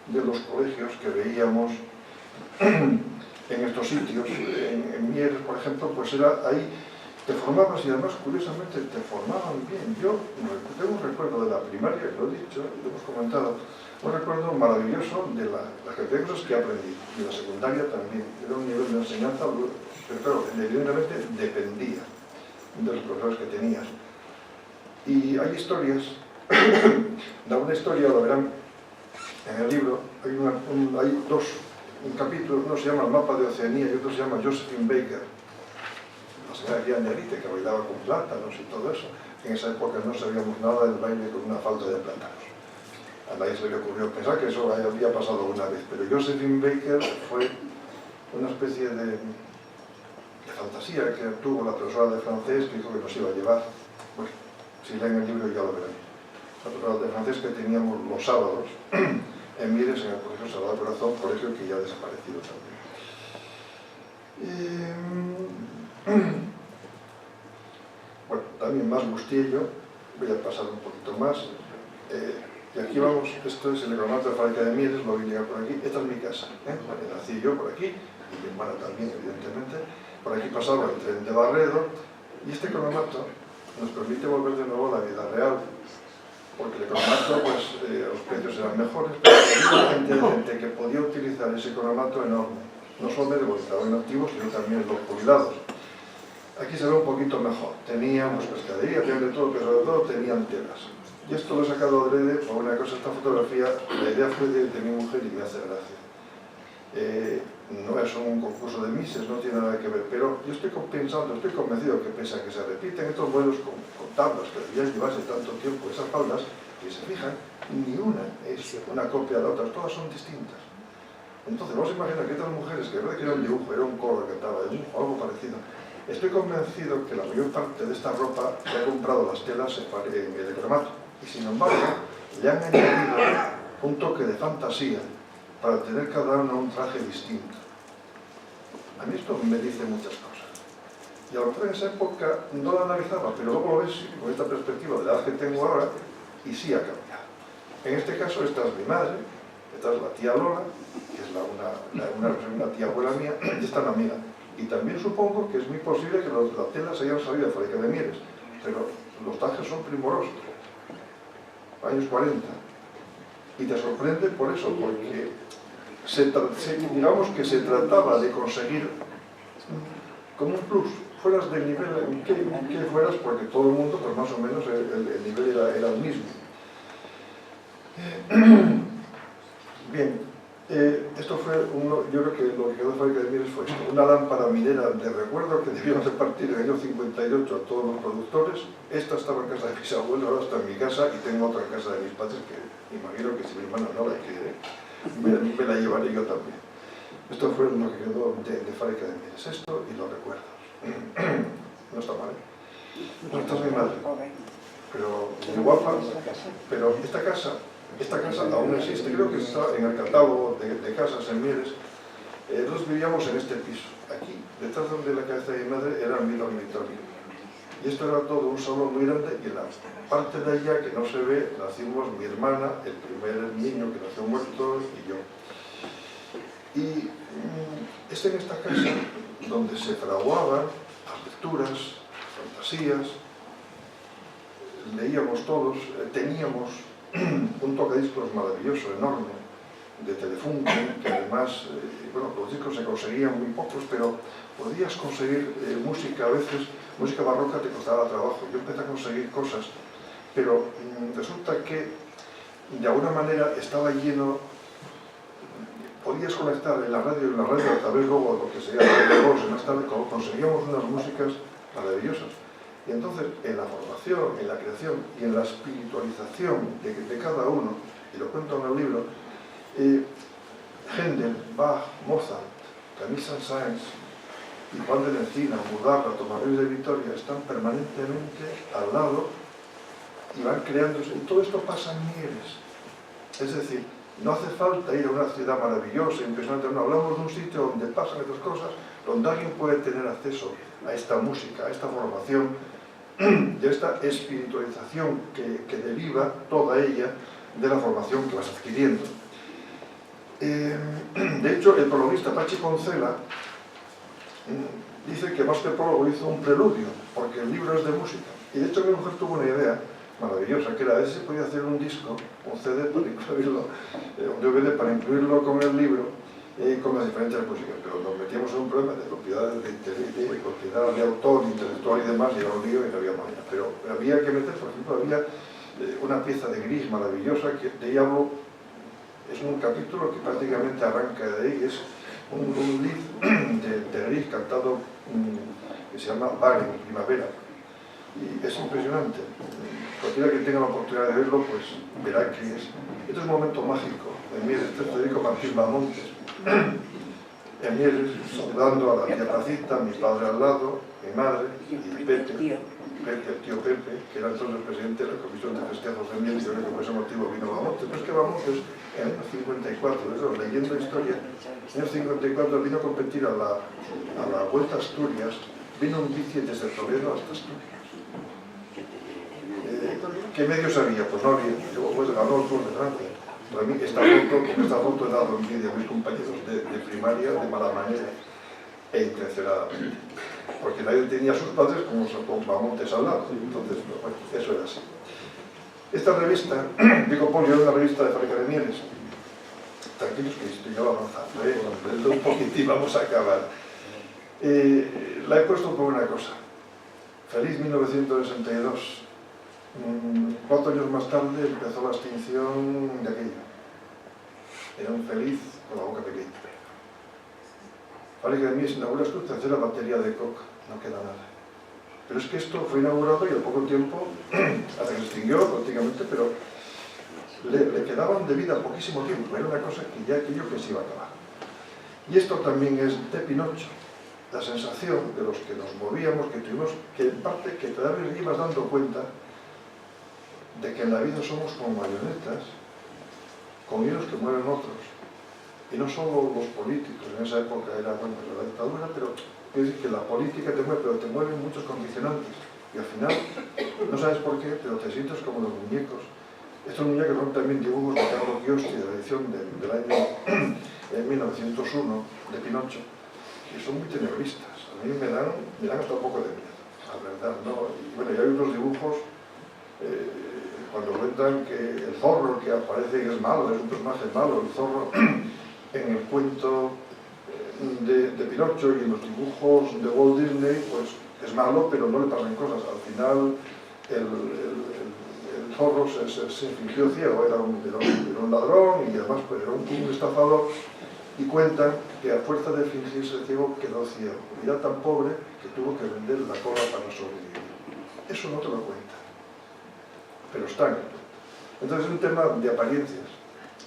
[SPEAKER 2] de los colegios que veíamos en estos sitios. En Mieres, por ejemplo, pues era ahí, te formabas y además, curiosamente, te formaban bien. Yo tengo un recuerdo de la primaria, lo he dicho, lo hemos comentado, un recuerdo maravilloso de las cosas que aprendí, y la secundaria también. Era un nivel de enseñanza, pero claro, evidentemente dependía de los profesores que tenías. Y hay historias, una historia, lo verán en el libro, hay dos capítulos, uno se llama El mapa de Oceanía y otro se llama Josephine Baker, la señora que Nerite, que bailaba con plátanos y todo eso. En esa época no sabíamos nada del baile con una falda de plátanos. A nadie se le ocurrió pensar que eso había pasado una vez, pero Josephine Baker fue una especie de fantasía que tuvo la profesora de francés que dijo que nos iba a llevar. Bueno, si leen el libro ya lo verán. La profesora de francés que teníamos los sábados en Mieres, en el Colegio Sagrado Corazón, colegio que ya ha desaparecido también. Bueno, también más Bustillo, voy a pasar un poquito más. Y aquí vamos, esto es el economato de Fábrica de Mieres, lo voy a llegar por aquí. Esta es mi casa, nací yo por aquí, y mi hermana también, evidentemente. Por aquí pasaba el tren de Barredo, y este economato nos permite volver de nuevo a la vida real, porque el economato, pues, los precios eran mejores, pero había gente que podía utilizar ese economato enorme, no solo de los que estaban inactivos, sino también los jubilados. Aquí se ve un poquito mejor, tenían pescadería, tenían de todo, pero sobre todo tenían telas. Y esto lo he sacado adrede por una cosa, esta fotografía, la idea fue de mi mujer y me hace gracia. No es un concurso de Mises, no tiene nada que ver, pero yo estoy pensando, estoy convencido que pese a que se repiten estos modelos con tablas que debían llevarse tanto tiempo esas faldas, que se fijan, ni una es una copia de la otra, todas son distintas. Entonces vamos a imaginar que estas mujeres, que verdad que era un dibujo, era un corro que estaba de dibujo, algo parecido, estoy convencido que la mayor parte de esta ropa le ha comprado las telas en el economato, y sin embargo le han añadido un toque de fantasía para tener cada uno un traje distinto. A mí esto me dice muchas cosas. Y a lo mejor en esa época no lo analizaba, pero luego lo ves con esta perspectiva de la edad que tengo ahora, y sí ha cambiado. En este caso, esta es mi madre, esta es la tía Lola, que es una tía abuela mía, y esta es la amiga. Y también supongo que es muy posible que las telas hayan salido de Fábrica de Mieres, pero los trajes son primorosos, años 40. Y te sorprende por eso, porque digamos que se trataba de conseguir como un plus, fueras del nivel en que fueras, porque todo el mundo, pues más o menos, el nivel era el mismo. Bien, esto fue yo creo que lo que quedó de Fábrica de Mieres fue esto, una lámpara minera de recuerdo que debíamos repartir en el año 58 a todos los productores. Esta estaba en casa de mis abuelos, ahora está en mi casa, y tengo otra en casa de mis padres que imagino que si mi hermana no la quiere, me la llevaré yo también. Esto fue lo que quedó de Fábrica de Mieres, esto y los recuerdos. No está mal, no, esta es mi madre, pero muy guapa, pero esta casa aún existe, creo que está en el catálogo de casas en Mieres, Nosotros vivíamos en este piso, aquí, detrás donde la cabeza de mi madre era mi dormitorio. Y esto era todo un salón muy grande y en la parte de allá que no se ve nacimos mi hermana, el primer niño que nació muerto y yo. Y es en esta casa donde se fraguaban las lecturas, fantasías, leíamos todos, teníamos un tocadiscos maravilloso, enorme, de Telefunken, que además, bueno, los discos se conseguían muy pocos, pero podías conseguir música, a veces, música barroca te costaba trabajo. Yo empecé a conseguir cosas, pero resulta que de alguna manera estaba lleno, podías conectar en la radio a través luego de lo que sería la voz, más tarde conseguíamos unas músicas maravillosas. Y entonces, en la formación, en la creación y en la espiritualización de cada uno, y lo cuento en el libro, Händel, Bach, Mozart, Camille Saint-Saëns y Juan de la Encina, Mudarra, Tomás Ruiz de Vitoria están permanentemente al lado y van creándose. Y todo esto pasa en Mieres. Es decir, no hace falta ir a una ciudad maravillosa, impresionante, no, hablamos de un sitio donde pasan estas cosas, donde alguien puede tener acceso a esta música, a esta formación, de esta espiritualización que deriva toda ella de la formación que vas adquiriendo. De hecho, el prologuista Pachi Poncela dice que más que prólogo hizo un preludio, porque el libro es de música. Y de hecho mi mujer tuvo una idea maravillosa, que era a ver si podía hacer un disco, un CD para incluirlo, un DVD para incluirlo con el libro, con las diferentes músicas, pero nos metíamos en un problema de propiedad de propiedad de autor, intelectual y demás, y era un lío y no había manera. Pero había que meter, por ejemplo, había una pieza de Gris maravillosa, que de ella hablo, es un capítulo que prácticamente arranca de ahí, es un lead de Gris cantado, que se llama Varen, Primavera, y es impresionante. Cualquiera que tenga la oportunidad de verlo, pues verá que es. Este es un momento mágico. En Mieres, Federico Martín Bamontes, en Mieres, saludando a la tía Pacita, mi padre al lado, mi madre, y Pepe, el tío Pepe, que era entonces el presidente de la Comisión de Festejos de Mieres, y yo creo que por ese motivo vino Bamontes. Pero es que Bamontes, en el año 54, eso, leyendo historia, en el año 54 vino a competir a la Vuelta a Asturias, vino un bici desde Toledo hasta Asturias. ¿Qué medios había? Pues no había. Pues ganó el Tour de Francia. Para mí, con esta foto he dado envidia a mis compañeros de primaria de mala manera e intencionadamente. Porque nadie tenía a sus padres como Bamontes al lado. Entonces, bueno, eso era así. Esta revista, Pico Polio, es una revista de Fábrica de Mieres. Tranquilos que estoy ya avanzando, dentro un poquitín vamos a acabar. La he puesto por una cosa. Feliz 1962. 4 años más tarde empezó la extinción de aquello. Era un feliz con la boca pequeña. Fábrica de Mieres inaugura su tercera batería de coca, no queda nada. Pero es que esto fue inaugurado y al poco tiempo, hasta que se extinguió prácticamente, pero le quedaban de vida poquísimo tiempo. Era una cosa que ya aquello que se iba a acabar. Y esto también es de Pinocho. La sensación de los que nos movíamos, que tuvimos, que en parte que cada vez ibas dando cuenta de que en la vida somos como marionetas, con hilos que mueven otros. Y no solo los políticos, en esa época era bueno, la dictadura, pero quiere decir que la política te mueve, pero te mueven muchos condicionantes. Y al final, no sabes por qué, pero te sientes como los muñecos. Estos muñecos son también dibujos de Carlos Giossi, de la edición del año 1901, de Pinocho, que son muy tenebristas. A mí me dan hasta un poco de miedo, la verdad, ¿no? Y bueno, y hay unos dibujos cuando cuentan que el zorro que aparece que es malo, es un personaje malo, el zorro en el cuento de Pinocho y en los dibujos de Walt Disney, pues es malo, pero no le pasan cosas. Al final el zorro se fingió ciego, era un ladrón y además pues, era un estafador, y cuentan que a fuerza de fingirse ciego quedó ciego. Y era tan pobre que tuvo que vender la cola para sobrevivir. Eso no te lo cuenta, pero está en el cuento. Entonces es un tema de apariencias.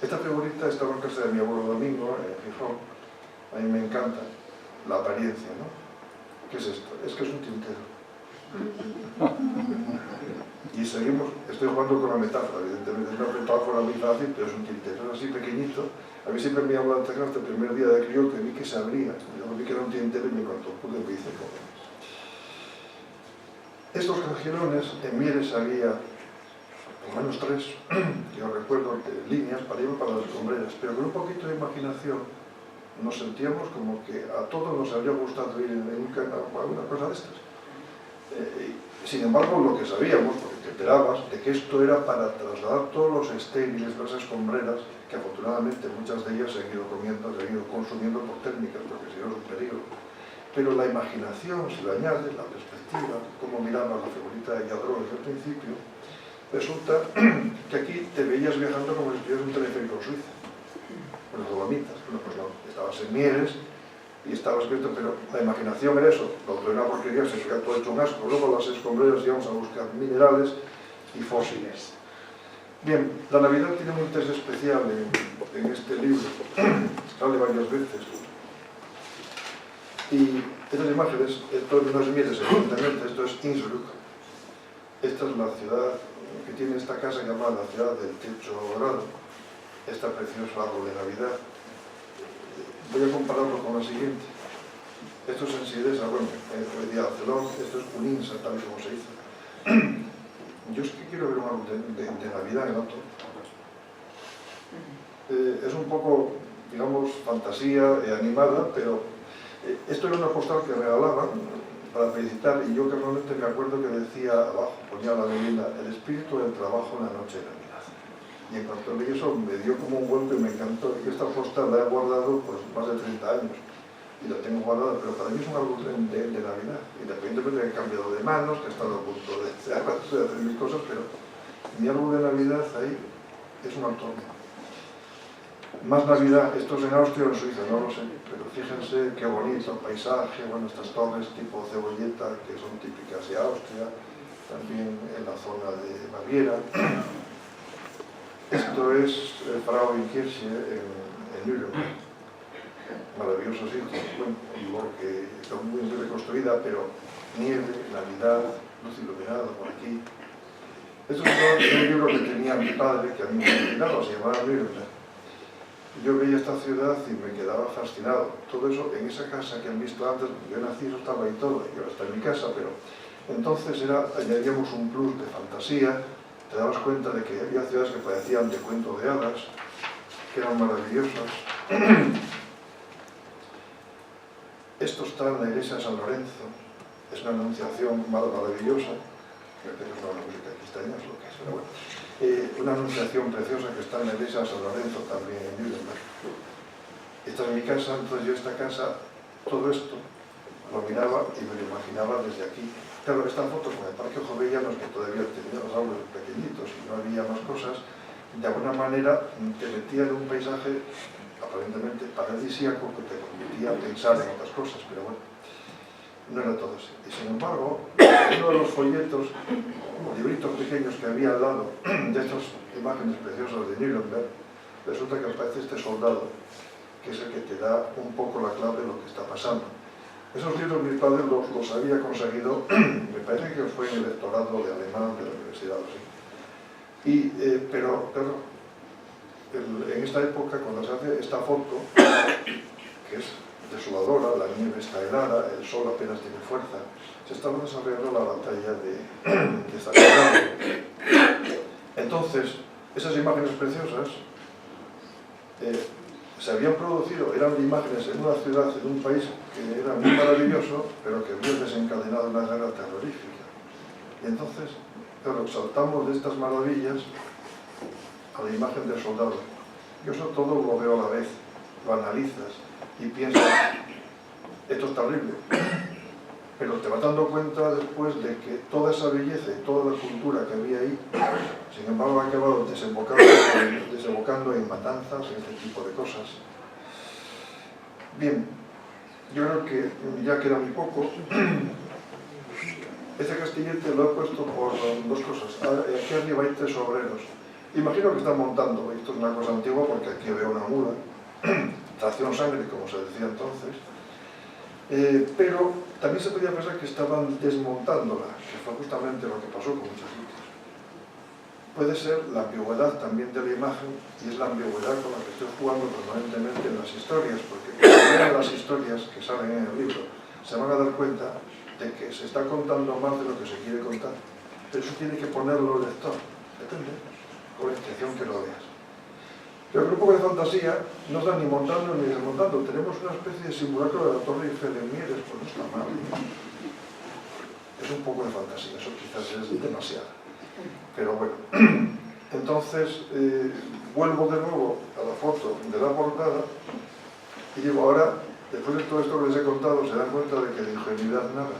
[SPEAKER 2] Esta figurita estaba en casa de mi abuelo Domingo, en Gijón. A mí me encanta la apariencia, ¿no? ¿Qué es esto? Es que es un tintero. Y seguimos, estoy jugando con la metáfora, evidentemente es una metáfora muy fácil, pero es un tintero, es así pequeñito, A mí siempre me llamó la atención hasta el primer día de crío que vi que se abría. Yo vi que era un tintero y en cuanto pude me hice con él. Estos cajirones, en Mieres había por lo menos 3, que yo recuerdo, líneas para ir para las escombreras, pero con un poquito de imaginación nos sentíamos como que a todos nos habría gustado ir en una cosa de estas. Sin embargo, lo que sabíamos, porque te enterabas, de que esto era para trasladar todos los estériles de las escombreras, que afortunadamente muchas de ellas se han ido comiendo, se han ido consumiendo por técnicas, porque si no es un peligro. Pero la imaginación, si lo añades, la perspectiva, cómo miraba la figurita de Lladró desde el principio, resulta que aquí te veías viajando como si estuvieras en un teleférico en Suiza, con las Dolomitas. Bueno, pues no, estabas en Mieres y estabas viendo, pero la imaginación era eso, donde una porquería se queda todo hecho un asco. Luego las escombreras íbamos a buscar minerales y fósiles. Bien, la Navidad tiene un interés especial en este libro, sale varias veces. Y estas imágenes, esto no es Mieres, evidentemente, esto es Innsbruck. Esta es la ciudad que tiene esta casa llamada la ciudad del techo dorado, este precioso árbol de Navidad. Voy a compararlo con la siguiente. Esto es en Sidesa, bueno, en Arcelón, esto es Uninsa, tal como se hizo. Yo es que quiero ver un árbol de Navidad en otro. Es un poco, digamos, fantasía animada, pero esto era una postal que regalaban para felicitar, y yo que realmente me acuerdo que decía abajo, ponía la leyenda, el espíritu del trabajo en la noche de Navidad. Y en cuanto leí eso me dio como un golpe y me encantó. Y esta postal la he guardado pues más de 30 años y la tengo guardada, pero para mí es un árbol de Navidad, independientemente de que he cambiado de manos, que he estado a punto de hacer mil cosas, pero mi árbol de Navidad ahí es un autor. Más Navidad, esto es en Austria o en Suiza, no lo sé, pero fíjense qué bonito paisaje, bueno, estas torres tipo cebolleta que son típicas de Austria, también en la zona de Baviera. Esto es Frauenkirche en Nuremberg, maravilloso sitio, bueno, porque está muy bien reconstruida, pero nieve, Navidad, luz iluminada por aquí. Esto es un libro que tenía mi padre, que a mí me fascinaba, se llamaba Nuremberg. Yo veía esta ciudad y me quedaba fascinado. Todo eso en esa casa que han visto antes, yo nací, eso estaba ahí todo, y ahora está en mi casa, pero entonces añadíamos un plus de fantasía, te dabas cuenta de que había ciudades que parecían de cuento de hadas, que eran maravillosas. Esto está en la iglesia de San Lorenzo, es una anunciación maravillosa, creo que es una música cristiana, es lo que es, pero bueno. Una anunciación preciosa que está en la iglesia de San Lorenzo, también en Nuremberg. Esta es mi casa, entonces yo esta casa, todo esto, lo miraba y me lo imaginaba desde aquí. Claro, esta foto con el Parque Jovellanos, que todavía tenía los árboles pequeñitos y no había más cosas, de alguna manera te metía en un paisaje aparentemente paradisíaco que te permitía pensar en otras cosas, pero bueno, no era todo así. Y sin embargo, uno de los folletos, libritos pequeños que había al lado de estas imágenes preciosas de Nuremberg, resulta que aparece este soldado, que es el que te da un poco la clave de lo que está pasando. Esos libros mi padre los había conseguido, me parece que fue en el doctorado de alemán de la universidad, sí. Pero claro, en esta época, cuando se hace esta foto, que es desoladora, la nieve está helada, el sol apenas tiene fuerza, se estaba desarrollando la batalla de Stalingrado. Entonces, esas imágenes preciosas se habían producido, eran imágenes en una ciudad, en un país que era muy maravilloso, pero que había desencadenado una guerra terrorífica. Y entonces, claro, saltamos de estas maravillas a la imagen del soldado. Yo eso todo lo veo a la vez, lo analizas y piensas, esto es terrible, pero te vas dando cuenta después de que toda esa belleza y toda la cultura que había ahí, sin embargo, ha acabado desembocando en matanzas, en este tipo de cosas. Bien, yo creo que ya queda muy poco. Este castillete lo he puesto por dos cosas. Aquí arriba hay 3 obreros. Imagino que están montando, esto es una cosa antigua porque aquí veo una mula, tracción sangre, como se decía entonces. Pero también se podía pensar que estaban desmontándola, que fue justamente lo que pasó con muchos sitios. puede ser la ambigüedad también de la imagen, y es la ambigüedad con la que estoy jugando permanentemente en las historias, porque cuando vean las historias que salen en el libro, se van a dar cuenta de que se está contando más de lo que se quiere contar. Pero eso tiene que ponerlo el lector, depende, con la intención que lo veas. Pero el grupo de fantasía no está ni montando ni desmontando. Tenemos una especie de simulacro de la Torre Eiffel en Mieres, pues no está mal. Es un poco de fantasía, eso quizás es demasiado. Pero bueno, entonces vuelvo de nuevo a la foto de la portada y digo, ahora, después de todo esto que les he contado, se dan cuenta de que de ingenuidad nada.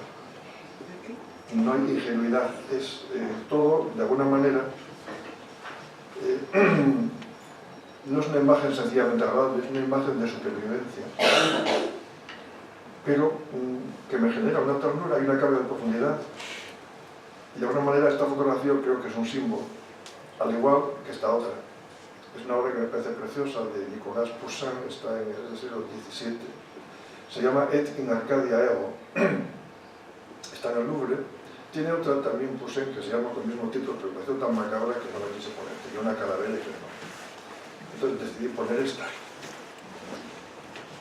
[SPEAKER 2] No hay ingenuidad, es todo, de alguna manera, no es una imagen sencillamente agradable, es una imagen de supervivencia, pero que me genera una ternura y una carga de profundidad. Y de alguna manera esta fotografía creo que es un símbolo, al igual que esta otra. Es una obra que me parece preciosa, de Nicolas Poussin, está en el siglo XVII. Se llama Et in Arcadia Ego. Está en el Louvre. Tiene otra también Poussin que se llama con el mismo título, pero me pareció tan macabra que no la quise poner. Tenía una calavera y que no. Entonces decidí poner esta.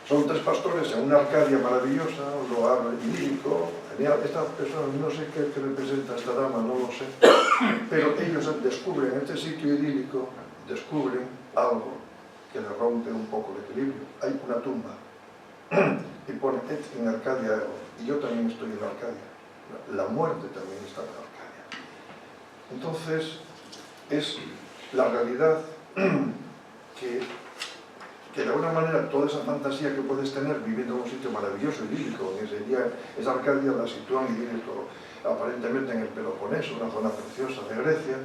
[SPEAKER 2] Son tres pastores en una Arcadia maravillosa, un lugar idílico, genial. Esta persona, no sé qué representa esta dama, no lo sé, pero ellos descubren en este sitio idílico, descubren algo que le rompe un poco el equilibrio. Hay una tumba y pone Et in Arcadia Ego, y yo también estoy en Arcadia. La muerte también está en Arcadia. Entonces, es la realidad que de alguna manera toda esa fantasía que puedes tener viviendo en un sitio maravilloso, idílico, esa Arcadia la sitúan idílico, aparentemente en el Peloponeso, una zona preciosa de Grecia,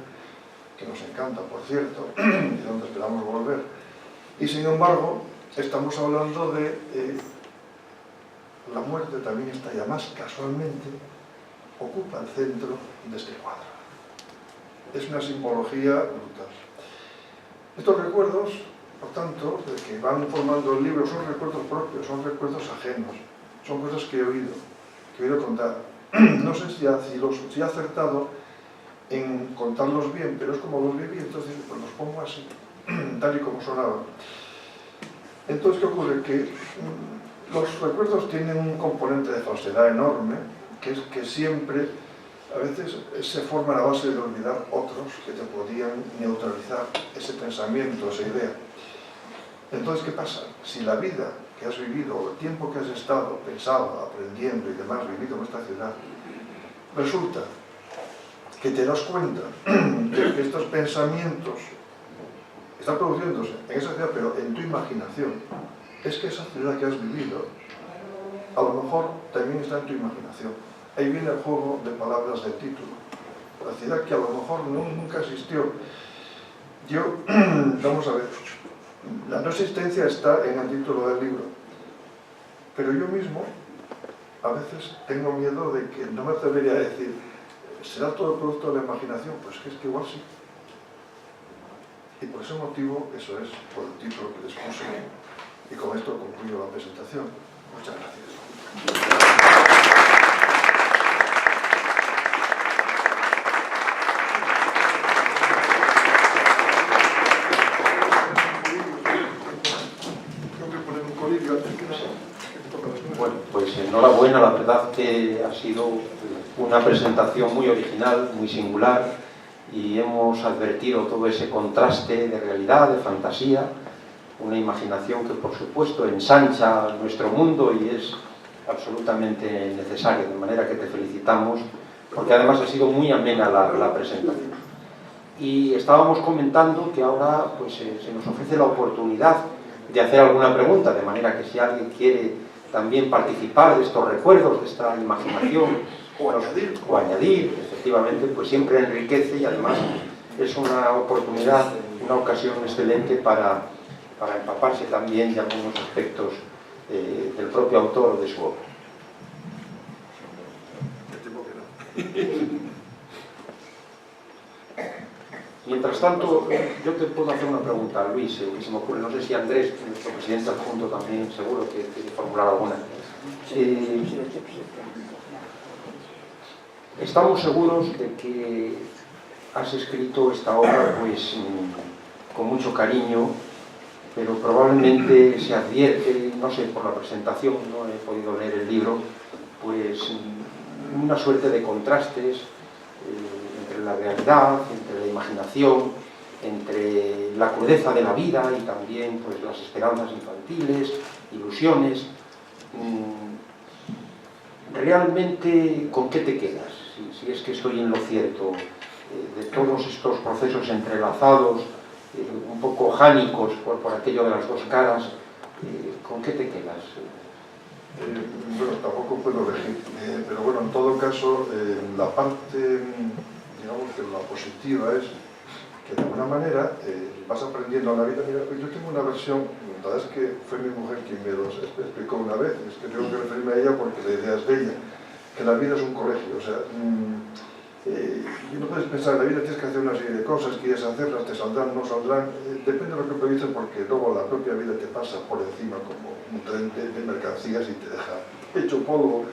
[SPEAKER 2] que nos encanta, por cierto, y donde esperamos volver. Y sin embargo, estamos hablando de la muerte también está ya más casualmente, ocupa el centro de este cuadro. Es una simbología brutal. Estos recuerdos, por tanto, que van formando el libro, son recuerdos propios, son recuerdos ajenos, son cosas que he oído contar. No sé si he acertado en contarlos bien, pero es como los viví, entonces pues los pongo así, tal y como sonaban. Entonces, ¿qué ocurre? Que los recuerdos tienen un componente de falsedad enorme, que es que siempre, a veces, se forman a base de olvidar otros que te podían neutralizar ese pensamiento, esa idea. Entonces, ¿qué pasa? Si la vida que has vivido, o el tiempo que has estado pensando, aprendiendo y demás, vivido en esta ciudad, resulta que te das cuenta de que estos pensamientos están produciéndose en esa ciudad, pero en tu imaginación, es que esa ciudad que has vivido, a lo mejor también está en tu imaginación. Ahí viene el juego de palabras del título. La ciudad que a lo mejor nunca existió. Vamos a ver, la no existencia está en el título del libro, pero yo mismo a veces tengo miedo de que no me atrevería a decir, ¿será todo producto de la imaginación? Pues es que igual sí. Y por ese motivo, eso es por el título que les puse, y con esto concluyo la presentación. Muchas gracias.
[SPEAKER 1] Bueno, pues enhorabuena, la verdad que ha sido una presentación muy original, muy singular, y hemos advertido todo ese contraste de realidad, de fantasía, una imaginación que por supuesto ensancha nuestro mundo y es absolutamente necesaria, de manera que te felicitamos, porque además ha sido muy amena la presentación. Y estábamos comentando que ahora pues, se nos ofrece la oportunidad de hacer alguna pregunta, de manera que si alguien quiere también participar de estos recuerdos, de esta imaginación, o añadir, efectivamente, pues siempre enriquece y además es una oportunidad, una ocasión excelente para empaparse también de algunos aspectos del propio autor o de su obra. Mientras tanto, yo te puedo hacer una pregunta, Luis, que se me ocurre, no sé si Andrés, nuestro presidente adjunto, también seguro que quiere formular alguna. Estamos seguros de que has escrito esta obra pues con mucho cariño, pero probablemente se advierte, no sé, por la presentación, no he podido leer el libro, pues una suerte de contrastes entre la realidad, entre la imaginación, entre la crudeza de la vida y también pues las esperanzas infantiles, ilusiones. Realmente, ¿con qué te quedas? Si es que estoy en lo cierto, de todos estos procesos entrelazados, un poco jánicos por aquello de las dos caras, ¿con qué te quedas?
[SPEAKER 2] Bueno, tampoco puedo elegir, pero bueno, en todo caso, la parte, digamos que la positiva es que de alguna manera vas aprendiendo a la vida. Mira, yo tengo una versión, la verdad es que fue mi mujer quien me lo explicó una vez, es que tengo que referirme a ella porque la idea es de ella, que la vida es un colegio, o sea, y no puedes pensar, en la vida tienes que hacer una serie de cosas, quieres hacerlas, te saldrán, no saldrán, depende de lo que previses, porque luego la propia vida te pasa por encima como un tren de mercancías y te deja hecho polvo.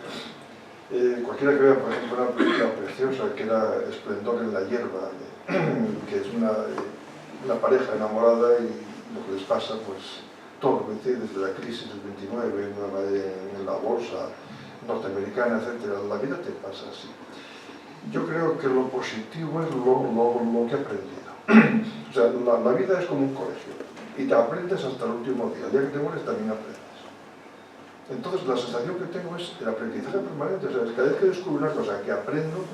[SPEAKER 2] Cualquiera que vea, por ejemplo, una película preciosa que era Esplendor en la hierba, que es una pareja enamorada y lo que les pasa, pues todo lo que tiene desde la crisis del 29, en la bolsa norteamericana, etc. La vida te pasa así. Yo creo que lo positivo es lo que he aprendido. O sea, la vida es como un colegio y te aprendes hasta el último día. El día que te mueres también aprendes. Entonces la sensación que tengo es el aprendizaje permanente. O sea, cada vez que descubro una cosa que aprendo,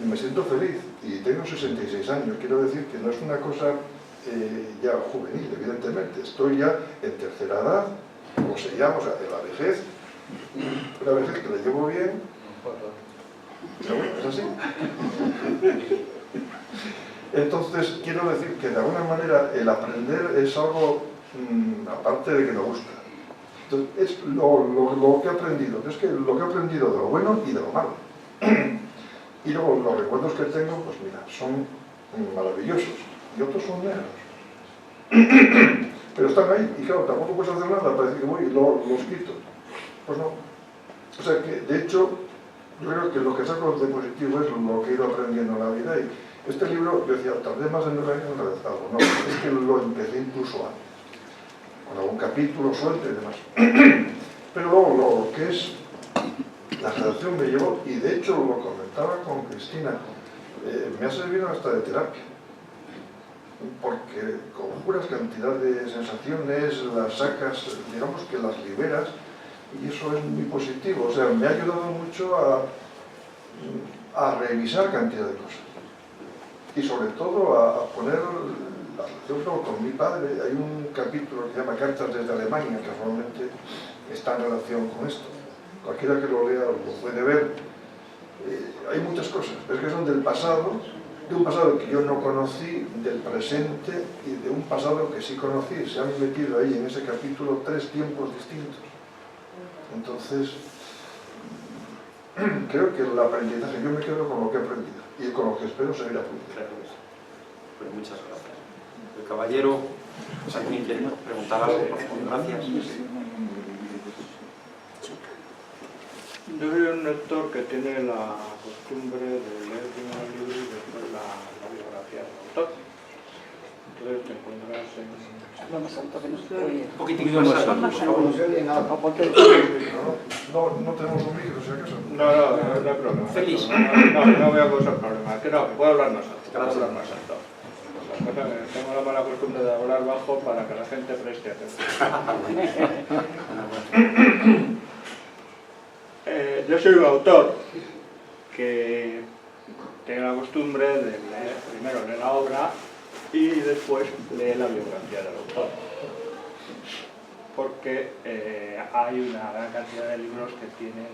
[SPEAKER 2] me siento feliz. Y tengo 66 años. Quiero decir que no es una cosa ya juvenil, evidentemente. Estoy ya en tercera edad, como se llama, o sea, en la vejez. Una vejez que la llevo bien. Pero bueno, es así. Entonces, quiero decir que de alguna manera el aprender es algo, aparte de que me gusta. Entonces, es lo que he aprendido. Es que lo que he aprendido de lo bueno y de lo malo. Y luego los recuerdos que tengo, pues mira, son maravillosos. Y otros son negros. Pero están ahí. Y claro, tampoco puedes hacer nada para decir que voy y los quito. Pues no. O sea que, de hecho, yo creo que lo que saco de positivo es lo que he ido aprendiendo en la vida. Y este libro, yo decía, tardé más de 9 años en redactarlo. No, es que lo empecé incluso antes, con algún capítulo suelto y demás. Pero luego, lo que es la redacción me llevó, y de hecho lo comentaba con Cristina, me ha servido hasta de terapia. Porque con puras cantidad de sensaciones las sacas, digamos que las liberas, y eso es muy positivo. O sea, me ha ayudado mucho a revisar cantidad de cosas. Y sobre todo a poner la relación con mi padre. Hay un capítulo que se llama Cartas desde Alemania, que realmente está en relación con esto. Cualquiera que lo lea lo puede ver. Hay muchas cosas, es que son del pasado, de un pasado que yo no conocí, del presente y de un pasado que sí conocí. Se han metido ahí en ese capítulo 3 tiempos distintos. Entonces, creo que el aprendizaje, yo me quedo con lo que he aprendido y con lo que espero seguir aprendiendo.
[SPEAKER 1] Claro que sí. Pues muchas gracias. El caballero San Miguel preguntaba algo, por favor. Gracias.
[SPEAKER 3] Yo soy un lector que tiene la costumbre de leer primero el libro y después la biografía del autor. Entonces te encuentras en...
[SPEAKER 4] Vamos alto, que no se oye.
[SPEAKER 1] Un poquitín más alto, por favor.
[SPEAKER 2] No tenemos un micro, si acaso.
[SPEAKER 3] No hay problema.
[SPEAKER 1] Feliz.
[SPEAKER 3] No veo que sea problema. Que no, puedo hablar más alto.
[SPEAKER 1] Gracias.
[SPEAKER 3] Puedo hablar más alto. La cosa es que tengo la mala costumbre de hablar bajo para que la gente preste atención. Yo soy un autor que tiene la costumbre de leer, primero lee la obra y después lee la biografía del autor. Porque hay una gran cantidad de libros que tienen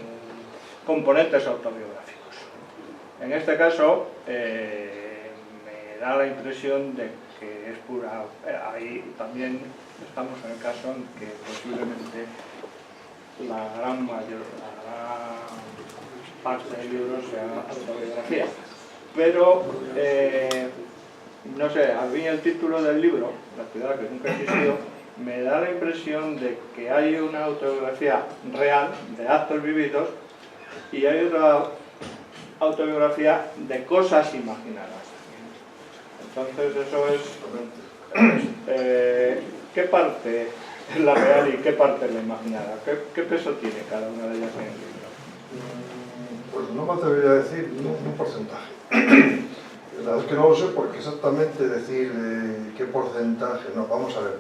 [SPEAKER 3] componentes autobiográficos. En este caso, me da la impresión de que es pura... ahí también estamos en el caso en que posiblemente la gran parte del libro sea autobiografía. Pero, no sé, a mí el título del libro, La ciudad que nunca existió, me da la impresión de que hay una autobiografía real, de actos vividos, y hay otra autobiografía de cosas imaginadas. Entonces eso es... ¿qué parte es la real y qué parte es la imaginada? ¿Qué peso tiene cada una de ellas en el libro?
[SPEAKER 2] Pues no me atrevería a decir un porcentaje. La verdad es que no lo sé porque exactamente decir qué porcentaje... No, vamos a ver.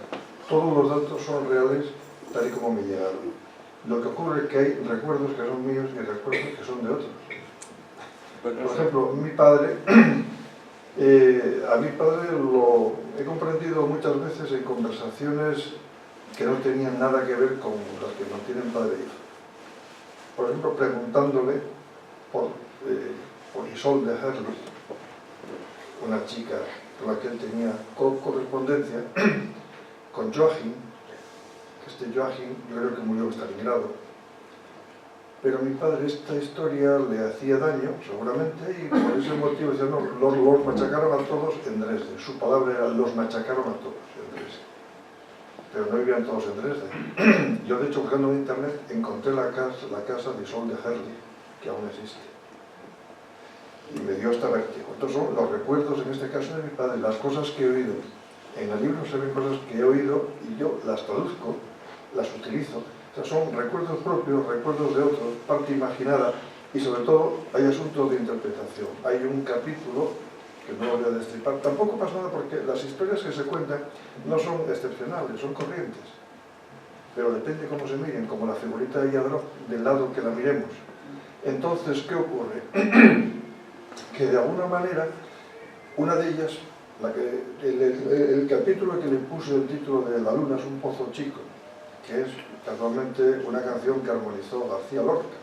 [SPEAKER 2] Todos los datos son reales tal y como me llegaron. Lo que ocurre es que hay recuerdos que son míos y recuerdos que son de otros. Por ejemplo, mi padre... a mi padre lo he comprendido muchas veces en conversaciones que no tenían nada que ver con las que mantienen padre e hijo. Por ejemplo, preguntándole por Isolde Herrlich, una chica con la que él tenía correspondencia, con Joachim, que este Joachim yo creo que murió en Stalingrado. Pero a mi padre esta historia le hacía daño, seguramente, y por ese motivo decía, no, los machacaron a todos en Dresde. Su palabra era, los machacaron a todos en Dresde. Pero no vivían todos en Dresde. Yo, de hecho, buscando en internet, encontré la casa de Isolde Herrlich, que aún existe. Y me dio hasta vértigo. Estos son los recuerdos, en este caso, de mi padre, las cosas que he oído. En el libro se ven cosas que he oído y yo las traduzco, las utilizo. O sea, son recuerdos propios, recuerdos de otros, parte imaginada, y sobre todo hay asuntos de interpretación. Hay un capítulo, que no voy a destripar, tampoco pasa nada porque las historias que se cuentan no son excepcionales, son corrientes. Pero depende cómo se miren, como la figurita de Yadrov, del lado que la miremos. Entonces, ¿qué ocurre? Que de alguna manera, una de ellas, el capítulo que le puso el título de La luna es un pozo chico, que es casualmente una canción que armonizó García Lorca,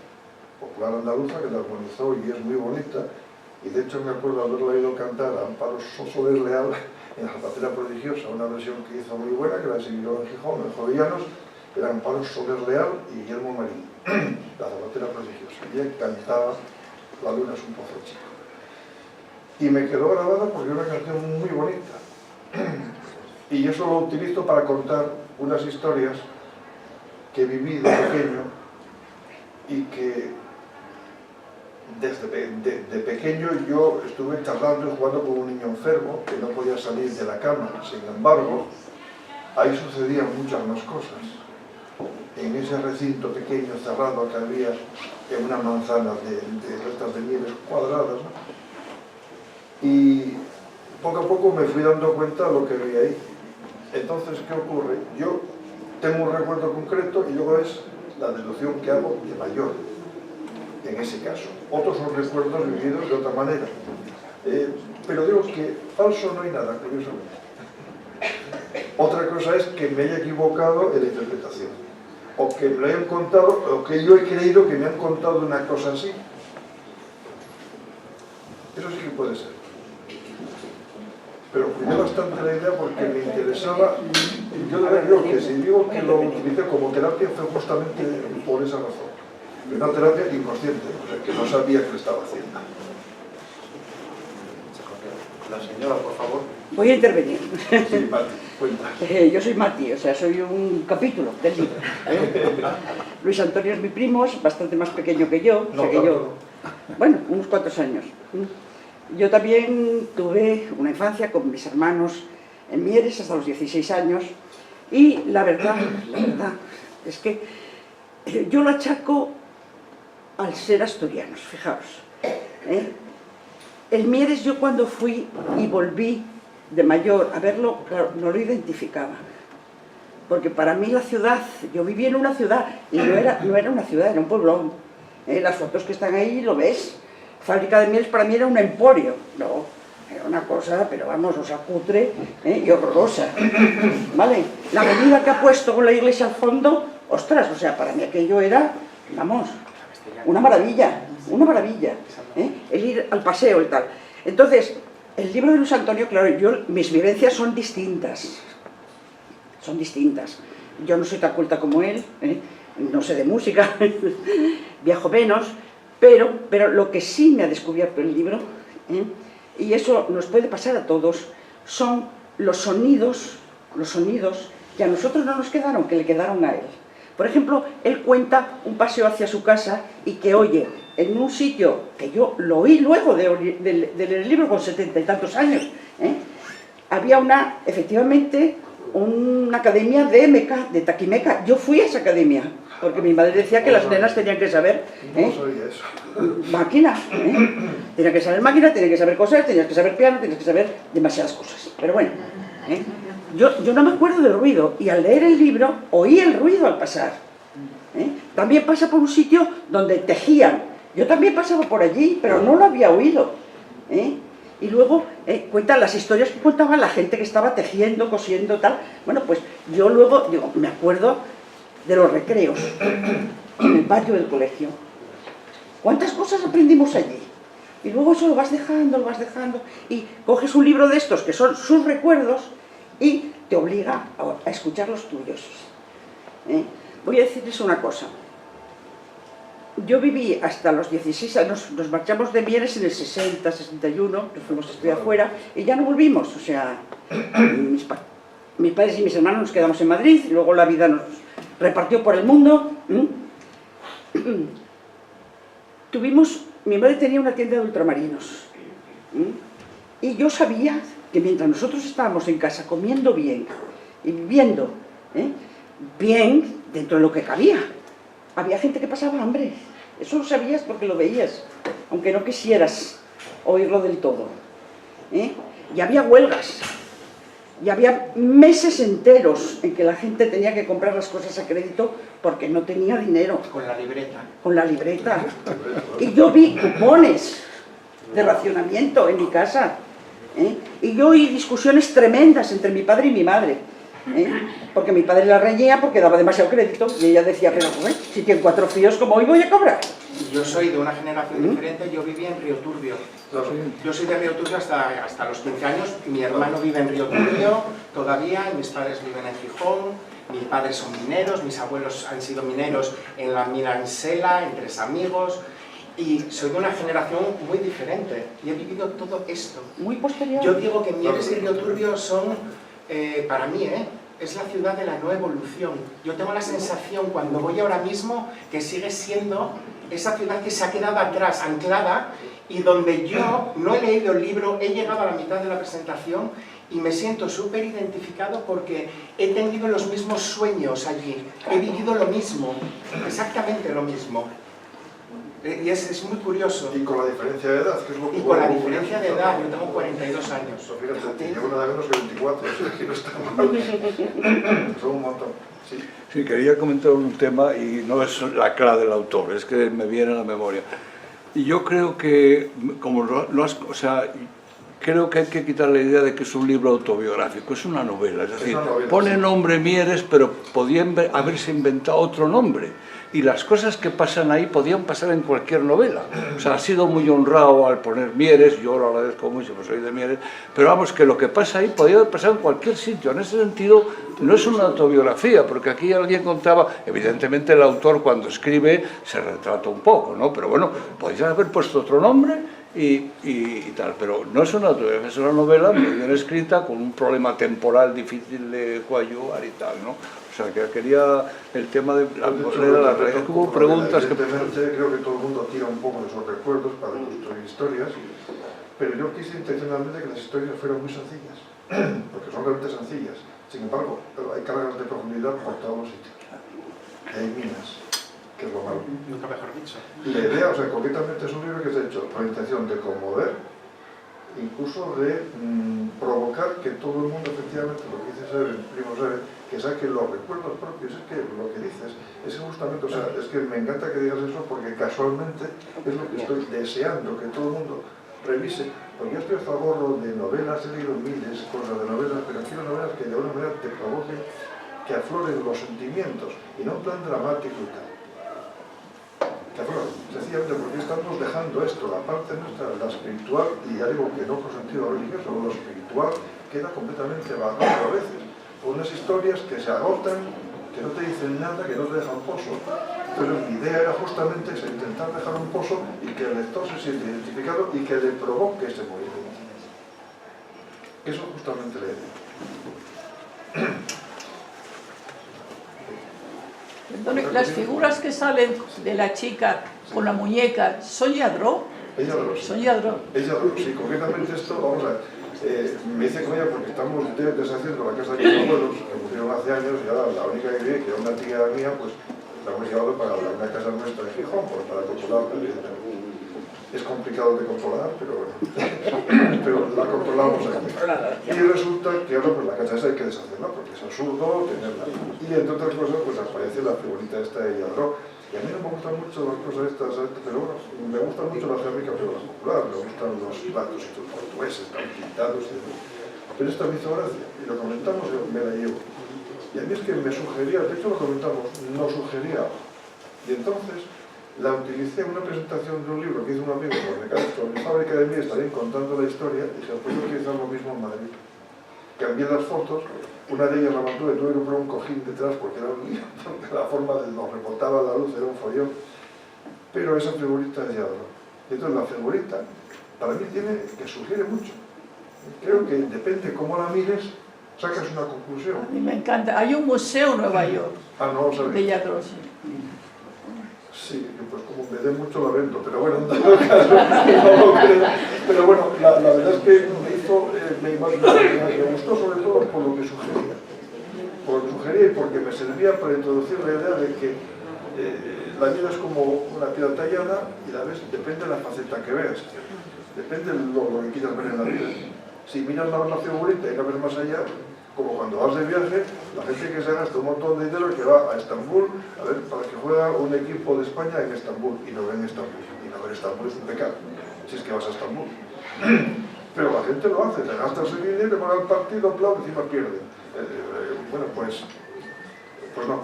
[SPEAKER 2] popular andaluza, que la armonizó y es muy bonita, y de hecho me acuerdo haberla oído cantar a Amparo Soler Leal en La zapatera prodigiosa, una versión que hizo muy buena, que la siguió en Gijón, en Jovellanos, que era Amparo Soler Leal y Guillermo Marín, La zapatera prodigiosa, y él cantaba La luna es un pozo chico. Y me quedó grabada porque es una canción muy bonita, y eso lo utilizo para contar unas historias que viví de pequeño y que de pequeño yo estuve charlando y jugando con un niño enfermo que no podía salir de la cama. Sin embargo, ahí sucedían muchas más cosas. En ese recinto pequeño cerrado que había en una manzana de restas de nieves cuadradas, ¿no? Y poco a poco me fui dando cuenta de lo que había ahí. Entonces, ¿qué ocurre? Yo tengo un recuerdo concreto y luego es la deducción que hago de mayor, en ese caso. Otros son recuerdos vividos de otra manera. Pero digo que falso no hay nada, curiosamente. Otra cosa es que me haya equivocado en la interpretación, o que me lo hayan contado, o que yo he creído que me han contado una cosa así. Eso sí que puede ser. Pero cuidé bastante la idea porque me interesaba. Yo creo que si digo que lo utilicé como terapia fue justamente por esa razón. Una terapia inconsciente, o sea, que no sabía que lo estaba haciendo.
[SPEAKER 1] La señora, por favor.
[SPEAKER 4] Voy a intervenir.
[SPEAKER 2] Sí, Mati, cuenta.
[SPEAKER 4] Yo soy Mati, o sea, soy un capítulo del libro. Luis Antonio es mi primo, es bastante más pequeño que yo.
[SPEAKER 2] No,
[SPEAKER 4] o sea, que yo, bueno, unos cuantos años. Yo también tuve una infancia con mis hermanos en Mieres hasta los 16 años y la verdad es que yo lo achaco al ser asturianos, fijaos. En Mieres yo cuando fui y volví de mayor a verlo, claro, no lo identificaba. Porque para mí la ciudad, yo viví en una ciudad y no era una ciudad, era un pueblón. Las fotos que están ahí lo ves. Fábrica de Mieles para mí era un emporio, no, era una cosa, pero vamos, o sea, cutre y horrorosa, ¿vale? La avenida que ha puesto con la iglesia al fondo, ostras, o sea, para mí aquello era, vamos, una maravilla, el ir al paseo y tal. Entonces, el libro de Luis Antonio, claro, mis vivencias son distintas, yo no soy tan culta como él, no sé de música, viajo menos. Pero lo que sí me ha descubierto el libro, y eso nos puede pasar a todos, son los sonidos que a nosotros no nos quedaron, que le quedaron a él. Por ejemplo, él cuenta un paseo hacia su casa y que oye en un sitio que yo lo oí luego de leer el libro con 70 y tantos años, había efectivamente una academia de meca, de taquimeca. Yo fui a esa academia, porque mi madre decía que las nenas tenían que saber máquina, tenían que saber máquina, tenían que saber coser, tenían que saber piano, tenían que saber demasiadas cosas. Pero bueno, yo no me acuerdo del ruido, y al leer el libro oí el ruido al pasar. También pasa por un sitio donde tejían. Yo también pasaba por allí, pero no lo había oído. Y luego cuentan las historias que contaba la gente que estaba tejiendo, cosiendo, tal. Bueno, pues yo luego, digo, me acuerdo de los recreos en el patio del colegio. ¿Cuántas cosas aprendimos allí? Y luego eso lo vas dejando, y coges un libro de estos que son sus recuerdos y te obliga a escuchar los tuyos. Voy a decirles una cosa. Yo viví hasta los 16 años, nos marchamos de Mieres en el 60, 61, nos fuimos a estudiar afuera y ya no volvimos. O sea, mis padres y mis hermanos nos quedamos en Madrid, y luego la vida nos repartió por el mundo. Mi madre tenía una tienda de ultramarinos. Y yo sabía que mientras nosotros estábamos en casa comiendo bien y viviendo bien dentro de lo que cabía, había gente que pasaba hambre. Eso lo sabías porque lo veías, aunque no quisieras oírlo del todo. Y había huelgas, y había meses enteros en que la gente tenía que comprar las cosas a crédito porque no tenía dinero.
[SPEAKER 1] Con la libreta.
[SPEAKER 4] Con la libreta. Y yo vi cupones de racionamiento en mi casa. Y yo oí discusiones tremendas entre mi padre y mi madre. Porque mi padre la reñía porque daba demasiado crédito y ella decía, pero si tienen 4 fíos, ¿cómo hoy voy a cobrar?
[SPEAKER 5] Yo soy de una generación diferente, yo vivía en Río Turbio. Yo soy de Río Turbio hasta los 15 años, mi hermano vive en Río Turbio todavía, mis padres viven en Gijón, mis padres son mineros, mis abuelos han sido mineros en la mina en Sela, en Tres Amigos, y soy de una generación muy diferente y he vivido todo esto.
[SPEAKER 4] Muy posterior.
[SPEAKER 5] Yo digo que Mieres y Río Turbio son, para mí, es la ciudad de la no evolución. Yo tengo la sensación, cuando voy ahora mismo, que sigue siendo esa ciudad que se ha quedado atrás, anclada, y donde yo no he leído el libro, he llegado a la mitad de la presentación y me siento súper identificado porque he tenido los mismos sueños allí, he vivido lo mismo, exactamente lo mismo. Y es muy curioso.
[SPEAKER 2] Y con la diferencia de edad, que es lo que...
[SPEAKER 5] Y con la diferencia de edad, yo tengo 42 años.
[SPEAKER 2] Fíjate, llevo nada menos que 24, que no está mal. Son un montón.
[SPEAKER 6] Sí, quería comentar un tema y no es la clave del autor, es que me viene a la memoria. Y yo creo que, como creo que hay que quitar la idea de que es un libro autobiográfico, es una novela, es decir, pone nombre Mieres, pero podían haberse inventado otro nombre. Y las cosas que pasan ahí podían pasar en cualquier novela. O sea, ha sido muy honrado al poner Mieres, yo lo agradezco mucho, pues soy de Mieres, pero vamos, que lo que pasa ahí podía haber pasado en cualquier sitio. En ese sentido, no es una autobiografía, porque aquí alguien contaba, evidentemente el autor cuando escribe se retrata un poco, ¿no? Pero bueno, podría haber puesto otro nombre y tal, pero no es una autobiografía, es una novela muy bien escrita, con un problema temporal difícil de coadyuvar y tal, ¿no? O sea, que quería el tema de la realidad. Hubo preguntas que...
[SPEAKER 2] Creo que todo el mundo tira un poco de sus recuerdos para construir historias, pero yo quise intencionalmente que las historias fueran muy sencillas, porque son realmente sencillas. Sin embargo, hay cargas de profundidad por todos los sitios. Hay minas, que es lo malo.
[SPEAKER 5] Nunca mejor dicho.
[SPEAKER 2] La idea, o sea, concretamente es un libro que se ha hecho con la intención de conmover, incluso de provocar que todo el mundo, efectivamente, lo que dice Primo Seve, que saque los recuerdos propios. Es que lo que dices es justamente, o sea, es que me encanta que digas eso porque casualmente es lo que estoy deseando que todo el mundo revise, porque yo estoy hasta el gorro de novelas, he leído miles cosas de novelas, pero quiero novelas que de alguna manera te provoquen, que afloren los sentimientos y no en plan dramático y tal. Que afloren, sencillamente porque estamos dejando esto, la parte nuestra, la espiritual, y ya digo que no con sentido religioso, lo espiritual queda completamente vagado a veces. Unas historias que se agotan, que no te dicen nada, que no te dejan pozo. Entonces mi idea era justamente intentar dejar un pozo y que el lector se siente identificado y que le provoque ese movimiento. Eso es justamente la idea.
[SPEAKER 7] Perdone, las figuras que salen de la chica con la muñeca, ¿son Lladró?
[SPEAKER 2] Ella lo sí.
[SPEAKER 7] Son Lladró.
[SPEAKER 2] Ella lo sí. Concretamente esto, vamos a ver. me hice con ella porque estamos deshaciendo la casa de mis abuelos, que murieron hace años, y ahora la única que vive, que era una tía mía, pues la hemos llevado para una casa nuestra de Gijón, pues para controlarla, evidentemente. Es complicado de controlar, pero bueno, pero la controlamos aquí. Y resulta que ahora pues la casa esa hay que deshacerla, porque es absurdo tenerla. Y entre otras cosas, pues aparece la figurita esta de Lladró. Y a mí no me gustan mucho las cosas estas, pero bueno, me gusta mucho la cerámica popular, me gustan los platos y los portugueses, tan pintados y demás. Pero esta me hizo gracia, y lo comentamos y me la llevo. Y a mí es que me sugería, de hecho lo comentamos, nos sugería. Y entonces la utilicé en una presentación de un libro que hizo un amigo sobre mi fábrica de miel, estarían contando la historia, y dije, pues yo utilizar lo mismo en Madrid. Cambié las fotos, una de ellas la mantuve, tuve que poner un cojín detrás porque era un lío, porque la forma de donde rebotaba la luz era un follón, pero esa figurita es Lladró. Y entonces la figurita, para mí que sugiere mucho. Creo que depende cómo la mires, sacas una conclusión.
[SPEAKER 7] A mí me encanta. Hay un museo en Nueva York
[SPEAKER 2] No lo sabía.
[SPEAKER 7] de Lladró.
[SPEAKER 2] Sí, pues como me dé mucho la vendo, pero bueno, en todo caso, no lo creo. Pero bueno, la verdad es que me gustó sobre todo por lo que sugería. Por lo que sugería y porque me servía para introducir la idea de que la vida es como una piedra tallada y la ves, depende de la faceta que veas, depende de lo que quieras ver en la vida. Si miras la figurita y no ves más allá, como cuando vas de viaje, la gente que se gasta un montón de dinero que va a Estambul a ver para que juega un equipo de España en Estambul y no ven Estambul. Y no ver Estambul es un pecado, si es que vas a Estambul. Pero la gente lo hace, se gasta ese dinero, van al partido, aplauden, encima pierden. Bueno, pues no.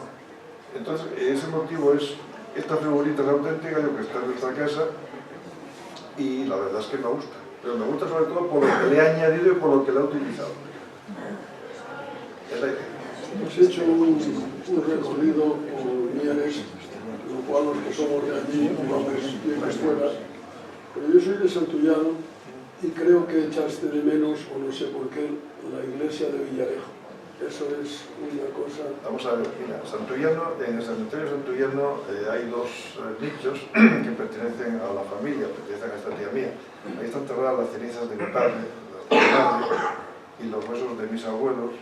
[SPEAKER 2] Entonces, ese motivo es, esta figurita es auténtica, yo que está en nuestra casa, y la verdad es que me gusta. Pero me gusta sobre todo por lo que le he añadido y por lo que le he utilizado.
[SPEAKER 8] Hemos hecho un recorrido por Mieres, lo cual los que somos de allí vamos bien a escuela, pero yo soy de Santullano y creo que echaste de menos, o no sé por qué, la iglesia de Villarejo. Eso es una cosa...
[SPEAKER 2] Vamos a ver, mira, Santullano, en el cementerio Santullano hay dos nichos que pertenecen a la familia, pertenecen a esta tía mía. Ahí están enterradas las cenizas de mi padre, y los huesos de mis abuelos,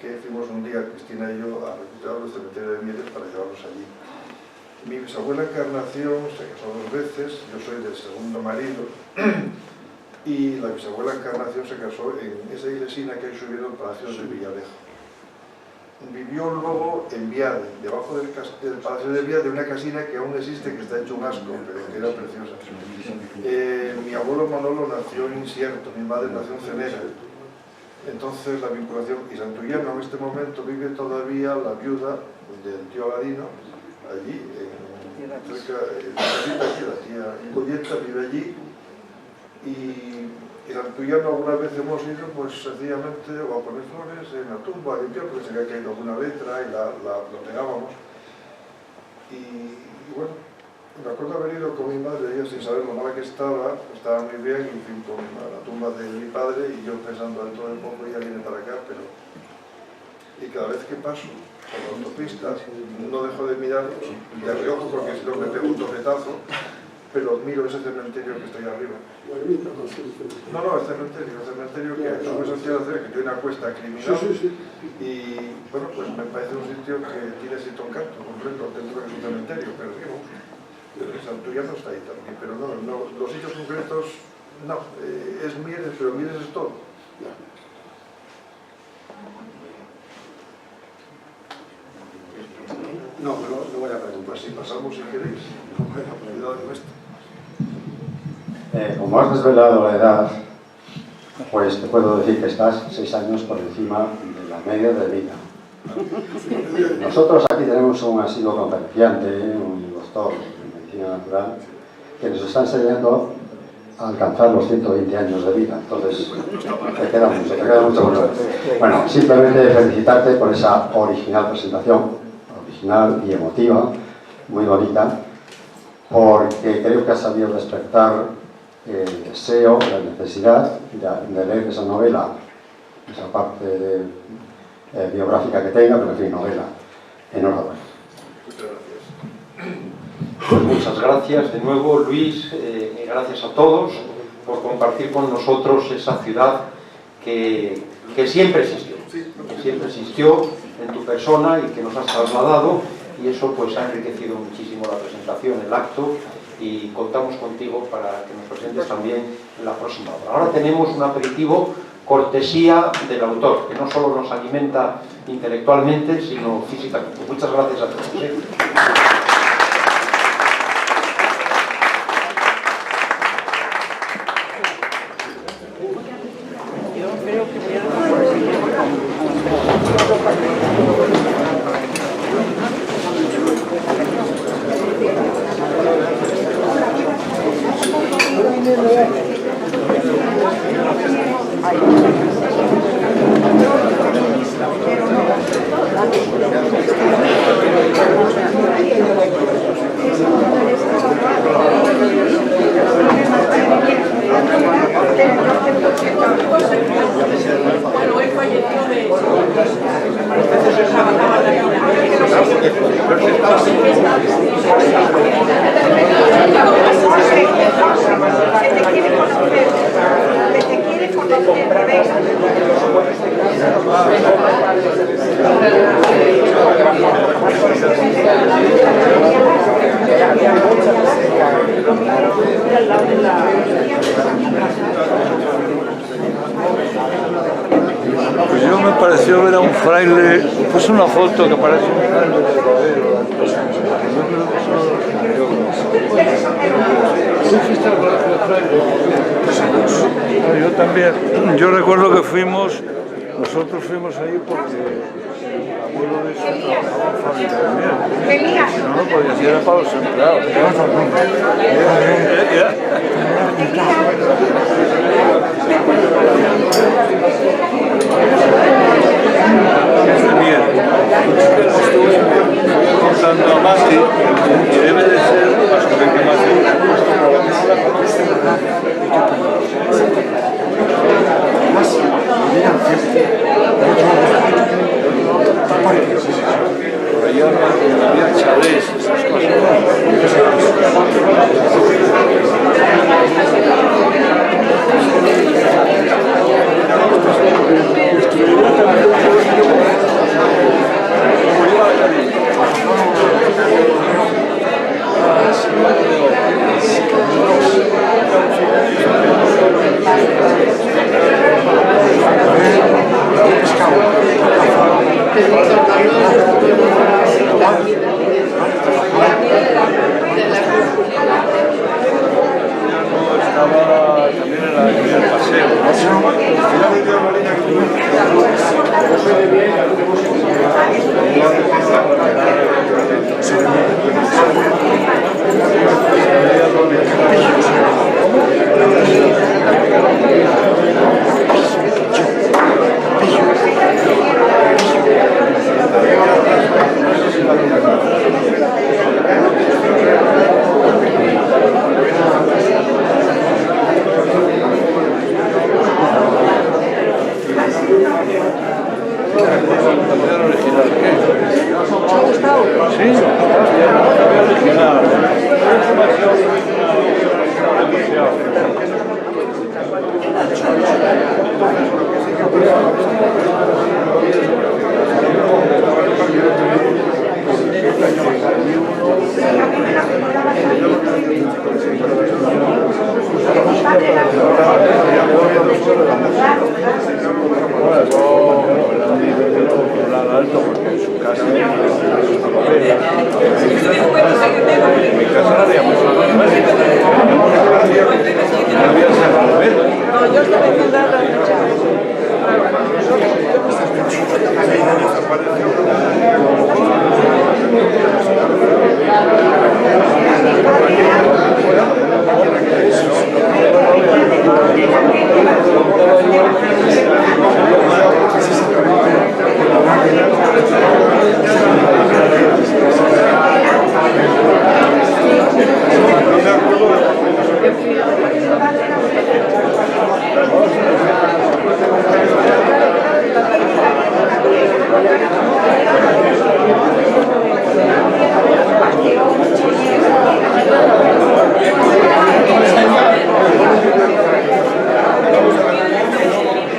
[SPEAKER 2] que fuimos un día, Cristina y yo, a recuperar el cementerio de Mieres para llevarlos allí. Mi bisabuela Encarnación se casó 2 veces, yo soy del segundo marido, y la bisabuela Encarnación se casó en esa iglesina que hay subido al Palacio de Villarejo. Vivió luego en Viade, debajo del Palacio de Viade, de una casina que aún existe, que está hecho un asco, pero que era preciosa. Mi abuelo Manolo nació en Incierto, mi madre nació en Cenera. Entonces la vinculación, y Santullano en este momento vive todavía la viuda del tío Aladino, allí, cerca de la casita, que la tía Colleta vive allí, y Santullano alguna vez hemos ido pues sencillamente o a poner flores en la tumba, a limpiar, porque se había caído alguna letra y lo pegábamos. Y bueno, me acuerdo haber ido con mi madre, ella sin saber lo mala que estaba muy bien, y fui con la tumba de mi padre y yo pensando dentro de poco ella viene para acá, pero... Y cada vez que paso por la autopista no dejo de mirar de reojo porque si no me pego un topetazo, pero miro ese cementerio que está ahí arriba. No, el cementerio que tuve sentido hacer, que tiene una cuesta criminal. Y bueno, pues me parece un sitio que tiene cierto encanto completo dentro de su cementerio, pero sí, el Santullano está ahí también, pero no, los sitios concretos, no, es Mieres, pero Mieres es todo. No voy a preguntar, si pasamos si queréis, cuidado con esto.
[SPEAKER 9] Como has desvelado la edad, pues te puedo decir que estás 6 años por encima de la media de vida. Nosotros aquí tenemos un asiduo conferenciante, un doctor en medicina natural, que nos está enseñando a alcanzar los 120 años de vida. Entonces, te queda mucho. Bueno, simplemente felicitarte por esa original presentación, original y emotiva, muy bonita, porque creo que has sabido despertar el deseo, la necesidad de leer esa novela, esa parte biográfica que tenga, pero en fin, novela. Enhorabuena.
[SPEAKER 1] Pues muchas gracias de nuevo, Luis, y gracias a todos por compartir con nosotros esa ciudad que siempre existió en tu persona y que nos has trasladado, y eso pues ha enriquecido muchísimo la presentación, el acto, y contamos contigo para que nos presentes también en la próxima obra. Ahora tenemos un aperitivo cortesía del autor, que no solo nos alimenta intelectualmente, sino físicamente. Muchas gracias a todos.
[SPEAKER 6] Pues yo me pareció ver a un fraile, pues una foto que parece un fraile verdadero. ¿Tú fuiste al colegio de fraile? Yo también. Yo recuerdo que nosotros fuimos ahí porque el abuelo de ese trabajaba en fábrica de miel. Si no, no podía ser para los empleados. Es de miel. Estuve contando a Mati y debe de ser bastante más de por allá había chalés, esas cosas.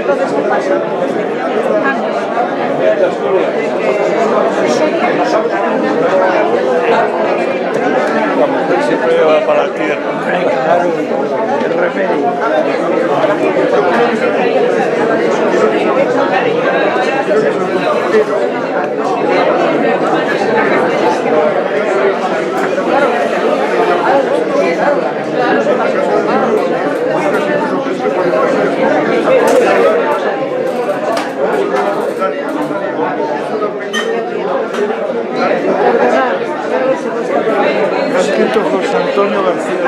[SPEAKER 7] Entonces, ¿qué pasa?
[SPEAKER 6] La mujer siempre va para la tierra. Claro, el remedio. Ha escrito José Antonio García.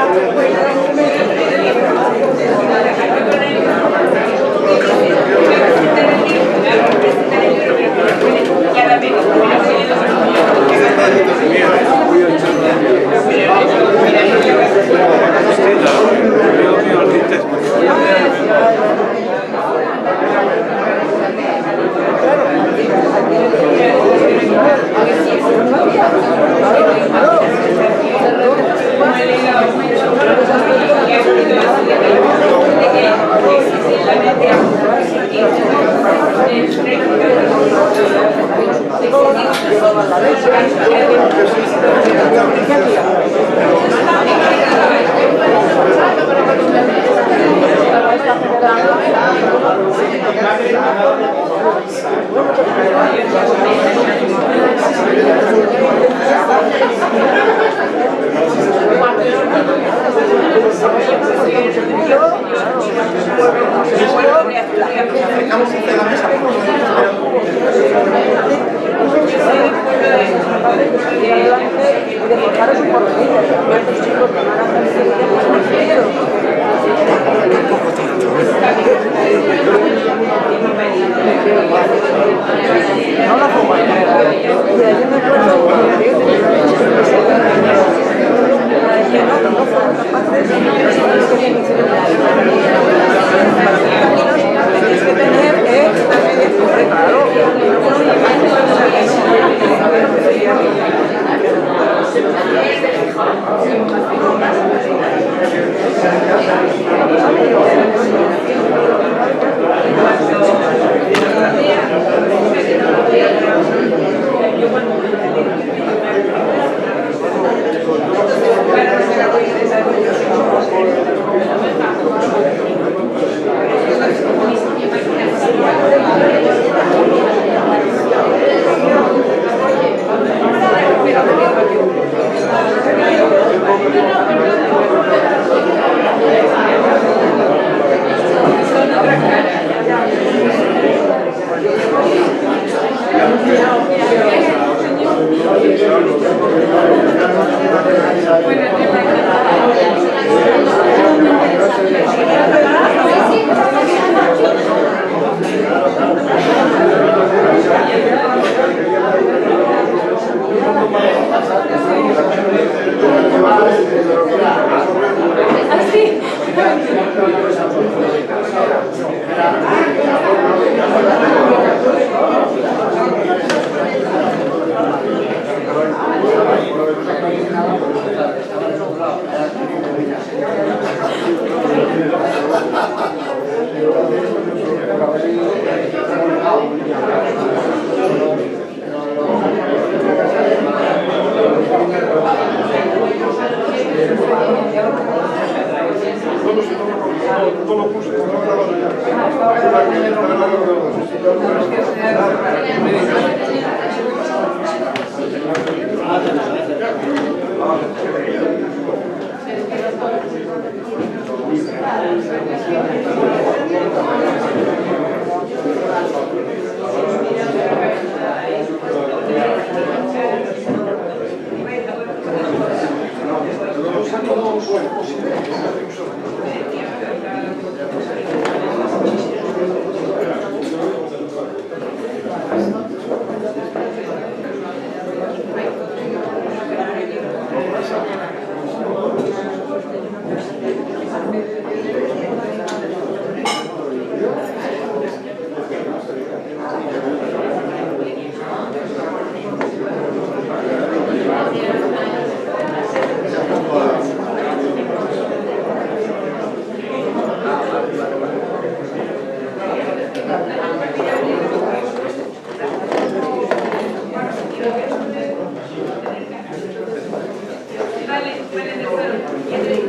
[SPEAKER 10] Gracias.